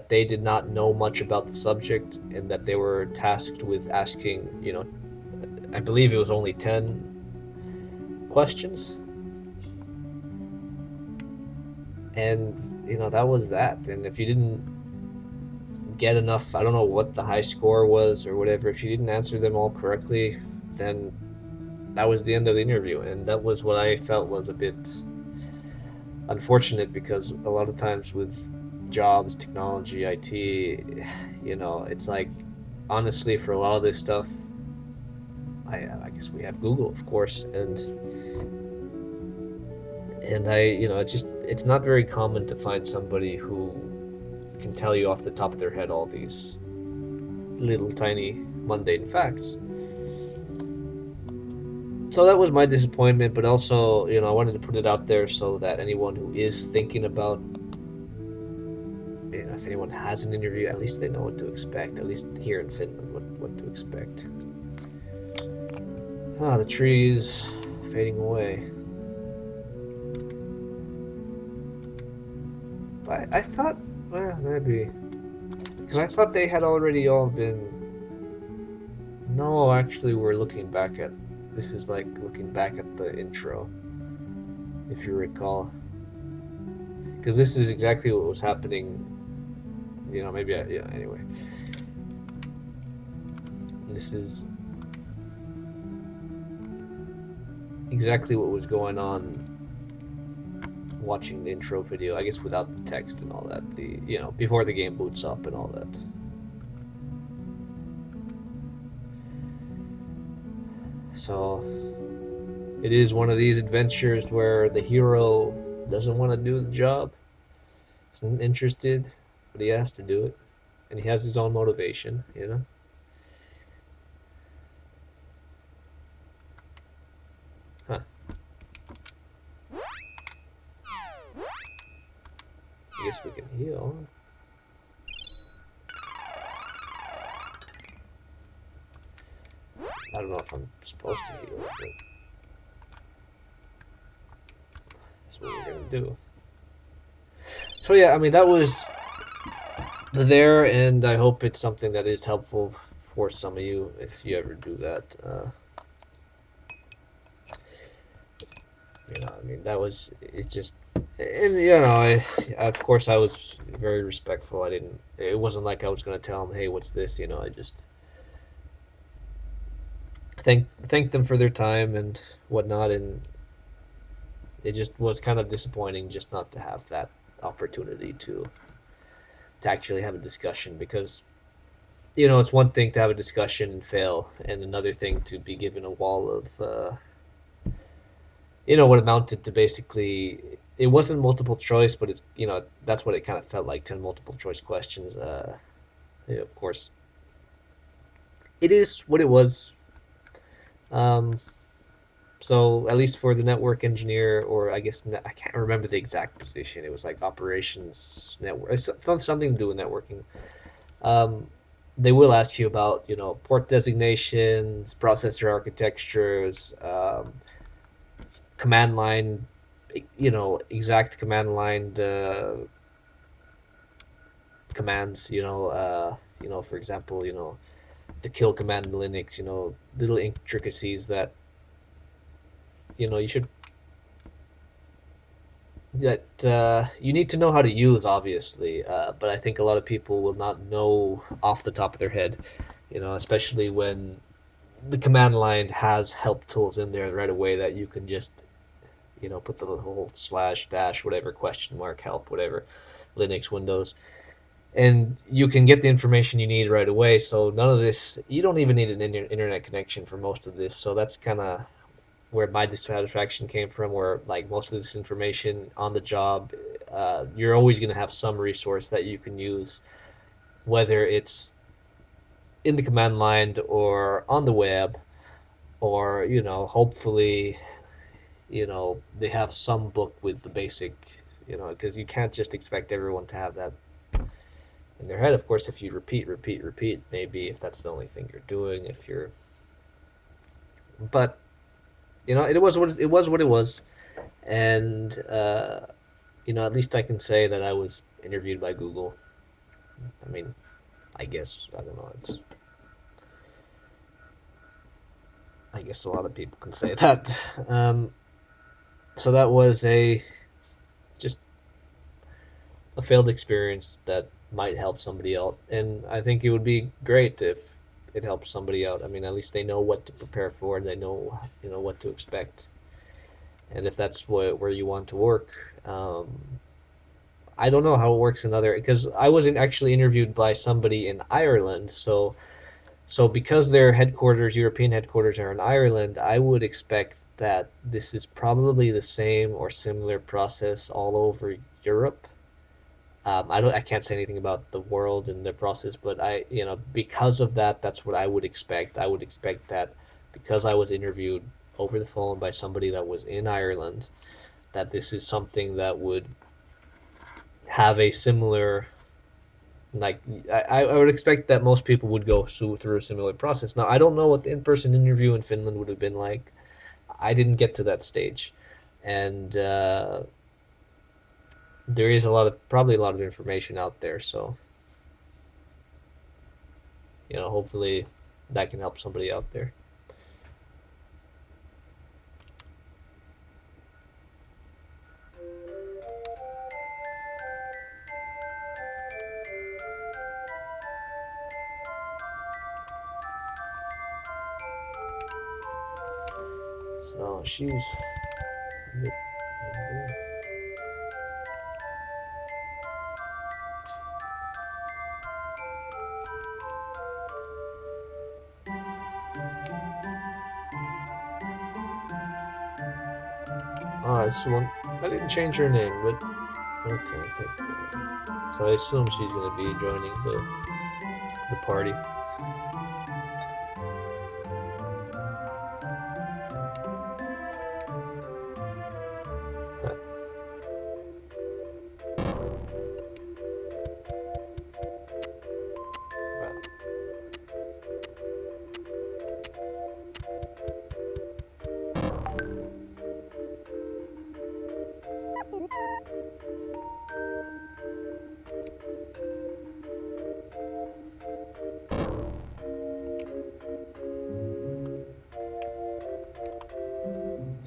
they did not know much about the subject, and that they were tasked with asking. I believe it was only 10 questions, and that was that. And if you didn't get enough, I don't know what the high score was or whatever, if you didn't answer them all correctly, then that was the end of the interview. And that was what I felt was a bit unfortunate, because a lot of times with jobs, technology, IT, it's like, honestly, for a lot of this stuff, I guess we have Google, of course, and it's not very common to find somebody who can tell you off the top of their head all these little tiny mundane facts. So that was my disappointment, but also, I wanted to put it out there so that anyone who is thinking about, if anyone has an interview, at least they know what to expect, at least here in Finland, what to expect. The trees fading away. But I thought, well, maybe, because I thought they had already all been. No, actually, we're looking back at. This is like looking back at the intro, if you recall. Because this is exactly what was happening. Maybe yeah. Anyway, this is exactly what was going on watching the intro video, I guess, without the text and all that, before the game boots up and all that. So it is one of these adventures where the hero doesn't want to do the job, isn't interested, but he has to do it, and he has his own motivation. Huh. I guess we can heal. I don't know if I'm supposed to heal, but that's what we're gonna do. So yeah, I mean, that was there, and I hope it's something that is helpful for some of you if you ever do that. I mean, that was, it's just, and of course I was very respectful. It wasn't like I was gonna tell them, hey, what's this? I just thank them for their time and whatnot, and it just was kind of disappointing just not to have that opportunity to actually have a discussion, because it's one thing to have a discussion and fail, and another thing to be given a wall of what amounted to, basically, it wasn't multiple choice, but it's that's what it kind of felt like, 10 multiple choice questions. Of course, it is what it was. So at least for the network engineer, or I guess I can't remember the exact position. It was like operations network, something to do with networking. They will ask you about port designations, processor architectures, command line, exact command line commands. For example, the kill command in Linux. Little intricacies that you should that you need to know how to use, obviously. But I think a lot of people will not know off the top of their head, especially when the command line has help tools in there right away that you can just, put the whole slash dash whatever question mark help whatever Linux Windows, and you can get the information you need right away. So none of this, you don't even need an internet connection for most of this. So that's kind of where my dissatisfaction came from, where like most of this information on the job, you're always going to have some resource that you can use, whether it's in the command line or on the web, or hopefully they have some book with the basic, because you can't just expect everyone to have that in their head. Of course, if you repeat, maybe if that's the only thing you're doing, if you're, but it was what it was, and at least I can say that I was interviewed by Google. I mean, I guess I don't know. I guess a lot of people can say that. So that was just a failed experience that might help somebody out, and I think it would be great if it helps somebody out. I mean, at least they know what to prepare for, and they know what to expect, and if that's where you want to work. I don't know how it works in other, because I wasn't actually interviewed by somebody in Ireland, so because their headquarters, European headquarters, are in Ireland, I would expect that this is probably the same or similar process all over Europe. I can't say anything about the world and the process, but because of that, that's what I would expect. I would expect that because I was interviewed over the phone by somebody that was in Ireland, that this is something that would have a similar, like, I would expect that most people would go through a similar process. Now, I don't know what the in-person interview in Finland would have been like. I didn't get to that stage, and there is probably a lot of information out there. So, hopefully that can help somebody out there. So she's. Oh, this one. I didn't change her name, but okay. So I assume she's gonna be joining the party.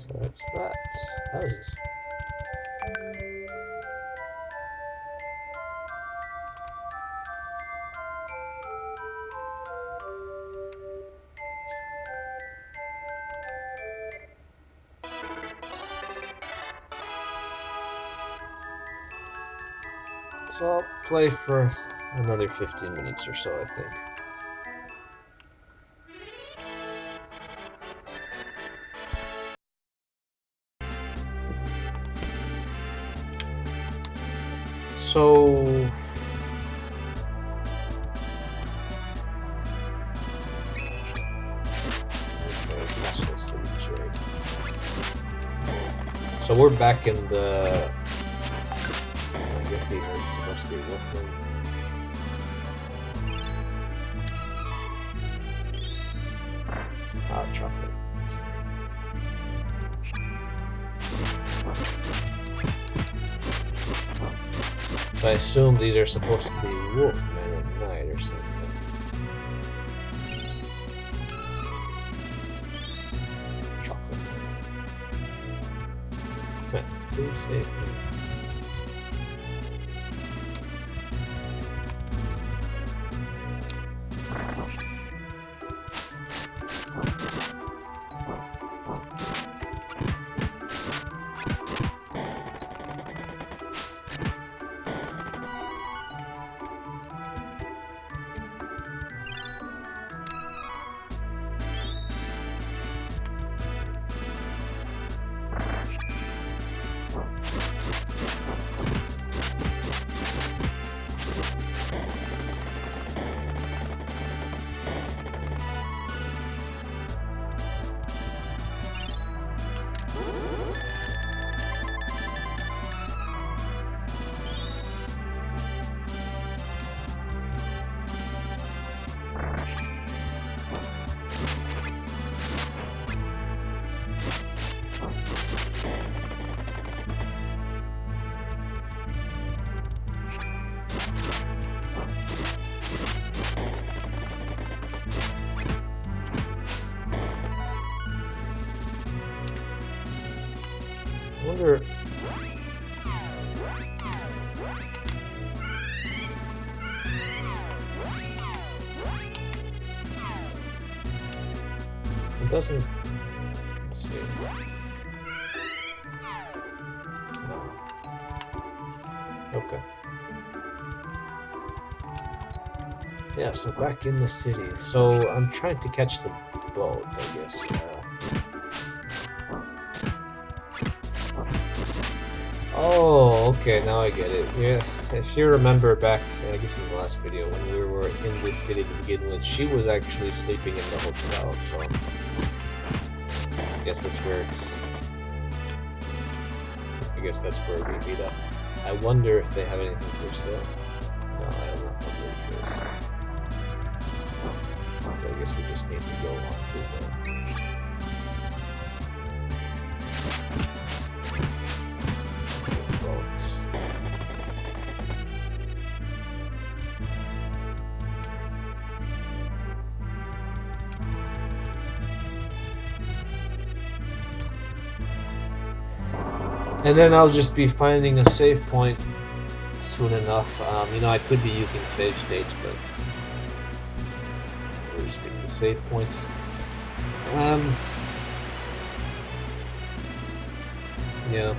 So that's that. Houses. So I'll play for another 15 minutes or so, I think. So we're back in the, I guess these are supposed to be working. Hot chocolate. So I assume these are supposed to be Wolfman at night or something. Chocolate. Let's be safe. never. It doesn't. Let's see. No. Okay. Yeah, so back in the city. So I'm trying to catch the boat, I guess. Oh, okay, now I get it. Yeah, if you remember back, I guess in the last video, when we were in this city to begin with, she was actually sleeping in the hotel, so I guess that's where we meet up. I wonder if they have anything for sale. No, I don't know. So I guess we just need to go on to the boat. And then I'll just be finding a save point soon enough. You know, I could be using save states, but we'll stick to save points. Yeah.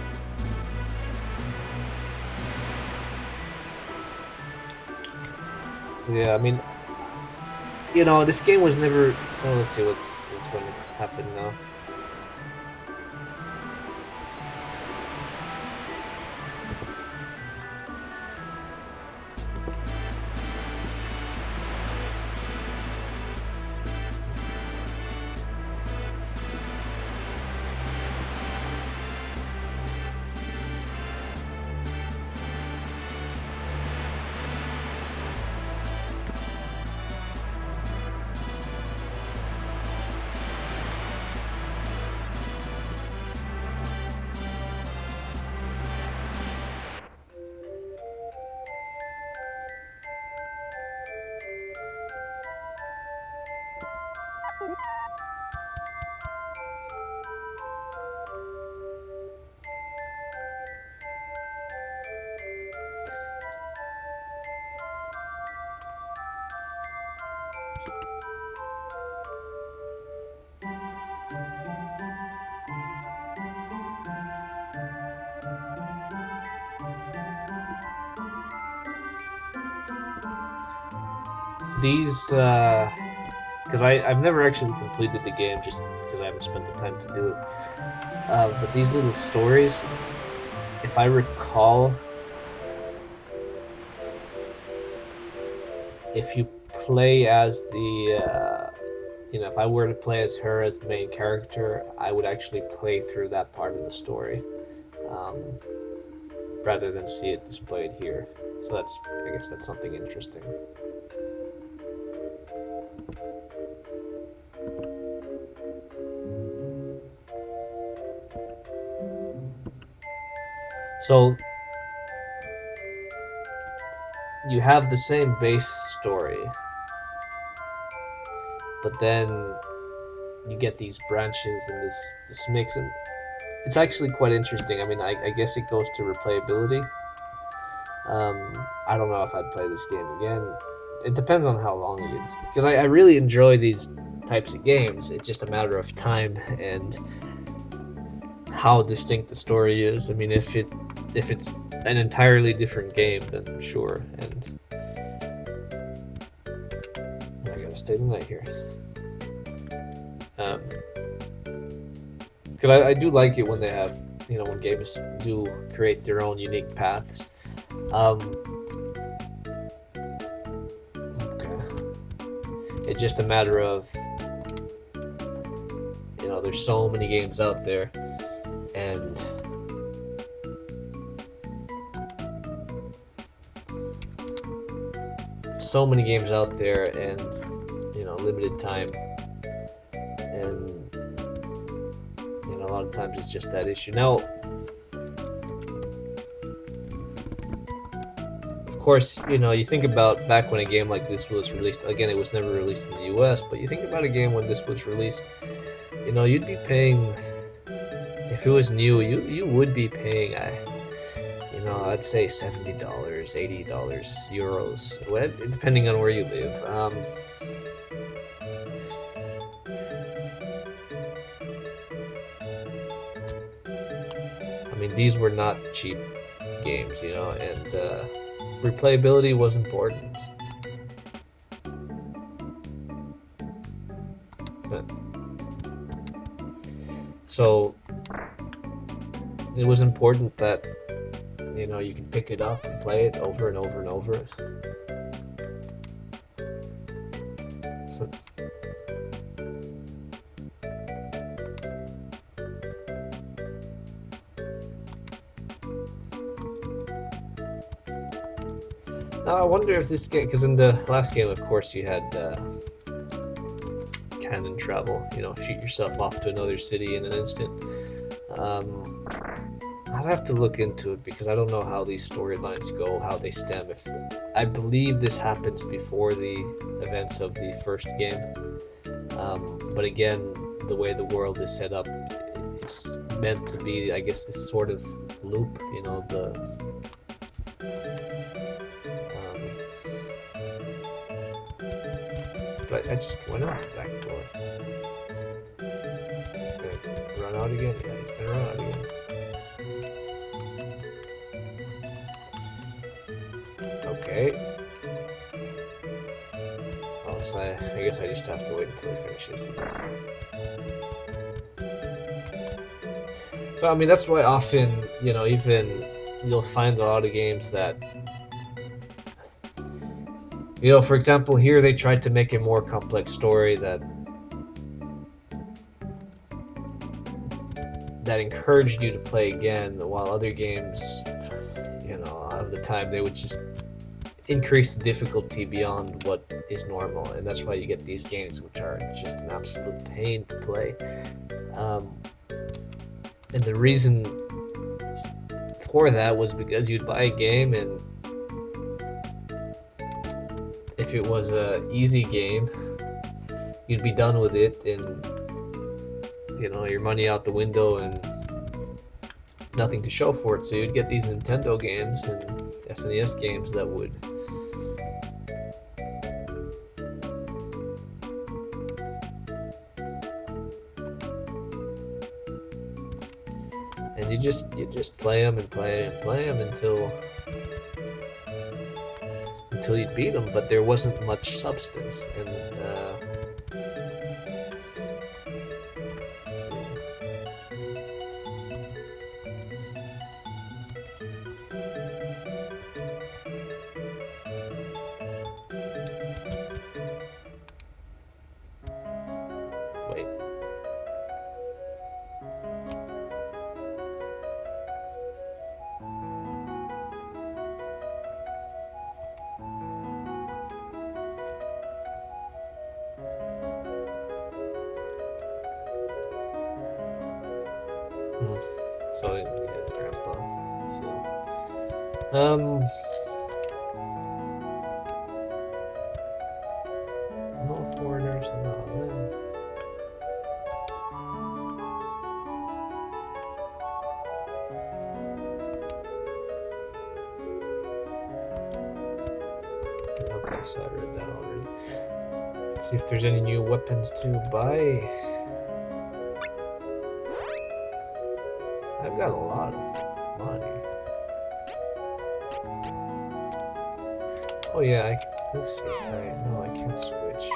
So yeah, I mean, you know, this game was never. Oh, let's see what's going to happen now. These, because I've never actually completed the game just because I haven't spent the time to do it. But these little stories, if I recall, if you play as the, you know, if I were to play as her as the main character, I would actually play through that part of the story, rather than see it displayed here. So I guess that's something interesting. So you have the same base story, but then you get these branches and this mix, and it's actually quite interesting. I mean, I guess it goes to replayability. I don't know if I'd play this game again. It depends on how long it is, because I really enjoy these types of games. It's just a matter of time and how distinct the story is. I mean, if it's an entirely different game, then sure. And I gotta stay the night here. Because I do like it when they have, you know, when games do create their own unique paths. Okay. It's just a matter of, you know, there's so many games out there, and you know, limited time, and you know, a lot of times it's just that issue. Now, of course, you know, you think about back when a game like this was released. Again, it was never released in the US, but you think about a game when this was released, you know, you'd be paying If it was new, you would be paying, I'd say $70, $80, euros, depending on where you live. I mean, these were not cheap games, and replayability was important. So it was important that you can pick it up and play it over and over and over. So, now I wonder if this game, because in the last game, of course, you had cannon travel. Shoot yourself off to another city in an instant. I'll have to look into it because I don't know how these storylines go, how they stem. I believe this happens before the events of the first game. But again, the way the world is set up, it's meant to be, I guess, this sort of loop. But I just went out the back door. It's gonna run out again. Yeah, it's gonna run out again. Okay. Oh, so I guess I just have to wait until it finishes. So, I mean, that's why often, even you'll find a lot of games that, for example, here they tried to make a more complex story that encouraged you to play again, while other games, of the time, they would just increase the difficulty beyond what is normal, and that's why you get these games which are just an absolute pain to play. And the reason for that was because you'd buy a game, and if it was an easy game, you'd be done with it, and your money out the window and nothing to show for it. So you'd get these Nintendo games and SNES games that would and you just play them and play and play them until you beat them, but there wasn't much substance. And let's see. Wait. So yeah, grandpa. So no foreigners, no men. Okay, so I read that already. Let's see if there's any new weapons to buy. I've got a lot of money. Oh yeah, let's see. Alright, no, I can't switch.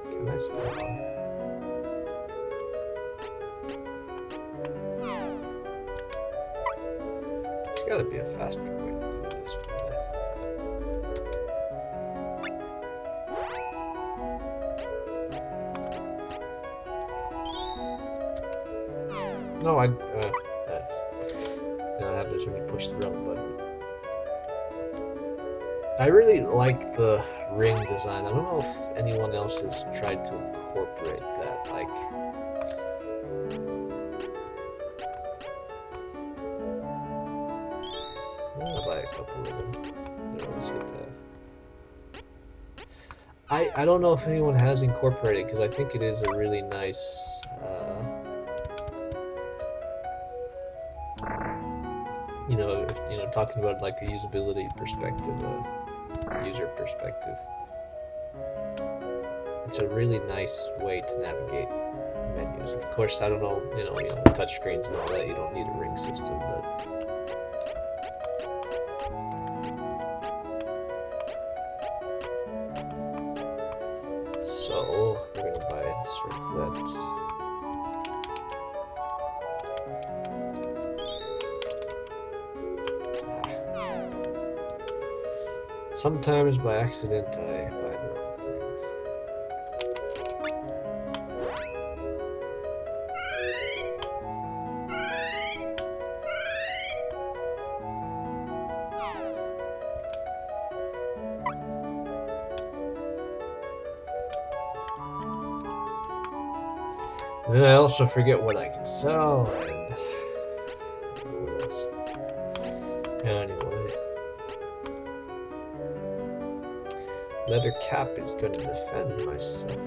Can I switch? There's gotta be a faster way to do this one. No, I have this when you push the wrong button. I really like the ring design. I don't know if anyone else has tried to incorporate that. Like, I'll buy a couple of them. They're always good to have. I don't know if anyone has incorporated, because I think it is a really nice talking about like a usability perspective, user perspective. It's a really nice way to navigate menus. Of course, I don't know, touch screens and all that, you don't need a ring system, but so we're gonna buy a circlet. Sometimes by accident I buy the wrong thing. And then I also forget what I can sell, and what else? Anyway, leather cap is going to defend myself.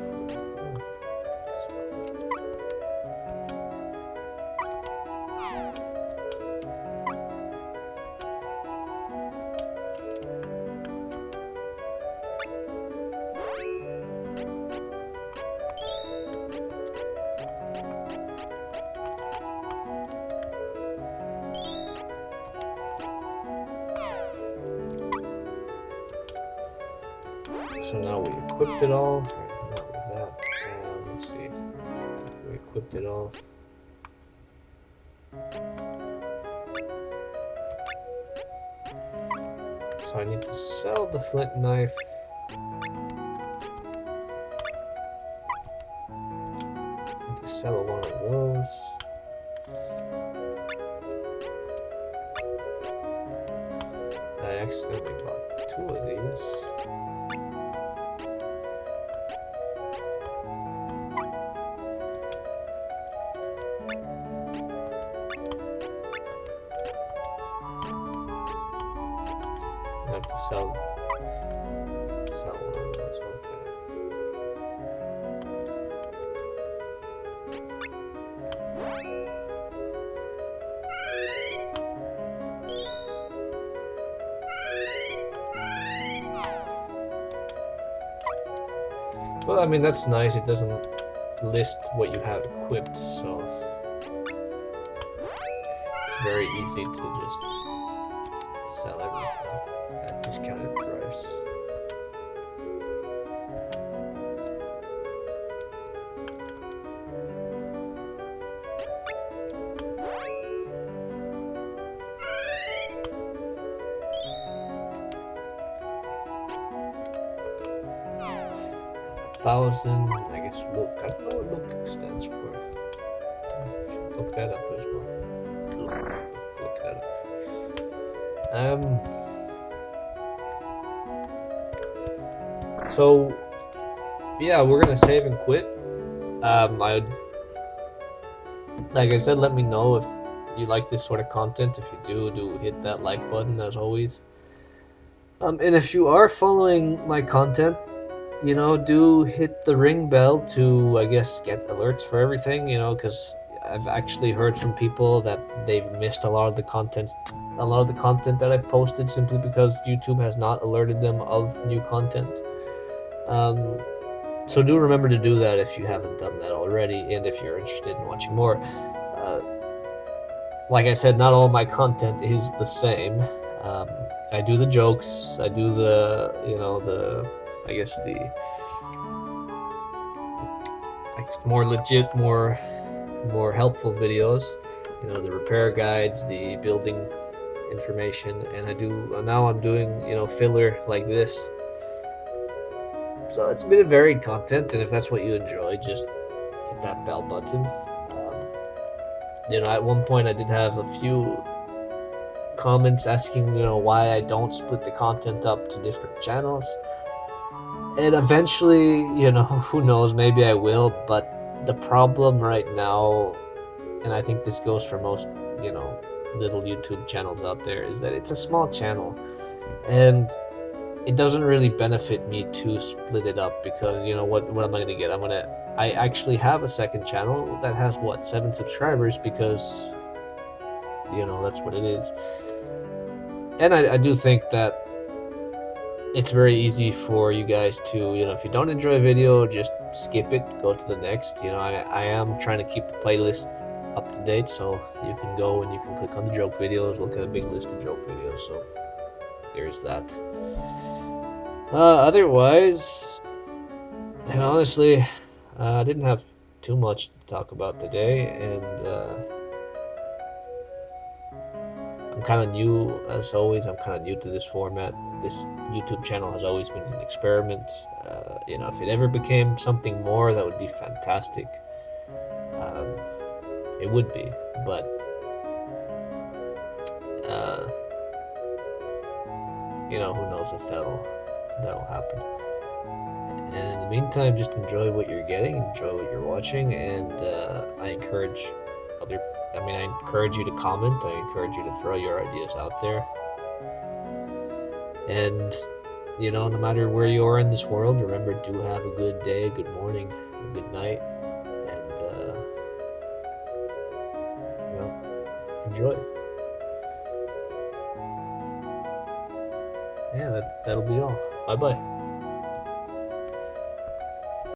So now we equipped it all. Right, not with that. Let's see. We equipped it all. So I need to sell the flint knife. I need to sell one of those. I accidentally bought 2 of these. I have to sell one of those. Okay. Well, I mean, that's nice. It doesn't list what you have equipped, so it's very easy to just sell everything at discounted price. $1,000, I guess. Look, I don't know what look stands for. Should look that up as well. Look that up. So yeah, we're gonna save and quit. Like I said, let me know if you like this sort of content. If you do hit that like button as always. And if you are following my content, do hit the ring bell to, I guess, get alerts for everything, because I've actually heard from people that they've missed a lot of the content that I've posted simply because YouTube has not alerted them of new content. So do remember to do that if you haven't done that already, and if you're interested in watching more. Like I said, not all my content is the same. I do the jokes, I do the more legit, more helpful videos, the repair guides, the building information, and now I'm doing filler like this. So it's a bit of varied content, and if that's what you enjoy, just hit that bell button. At one point I did have a few comments asking why I don't split the content up to different channels. And eventually, who knows, maybe I will, but the problem right now, and I think this goes for most, little YouTube channels out there, is that it's a small channel. And it doesn't really benefit me to split it up because what am I gonna get? I actually have a second channel that has what 7 subscribers because that's what it is, and I do think that it's very easy for you guys to if you don't enjoy a video, just skip it, go to the next. I am trying to keep the playlist up to date, so you can go and you can click on the joke videos, look at a big list of joke videos. So there's that. Otherwise, and honestly, I didn't have too much to talk about today, and I'm kind of new, as always. I'm kind of new to this format. This YouTube channel has always been an experiment. If it ever became something more, that would be fantastic. It would be, but who knows if that'll happen. And in the meantime, just enjoy what you're getting, enjoy what you're watching, and I encourage you to comment. I encourage you to throw your ideas out there. And no matter where you are in this world, remember to have a good day, good morning, a good night, and enjoy. Yeah, that'll be all. Bye bye.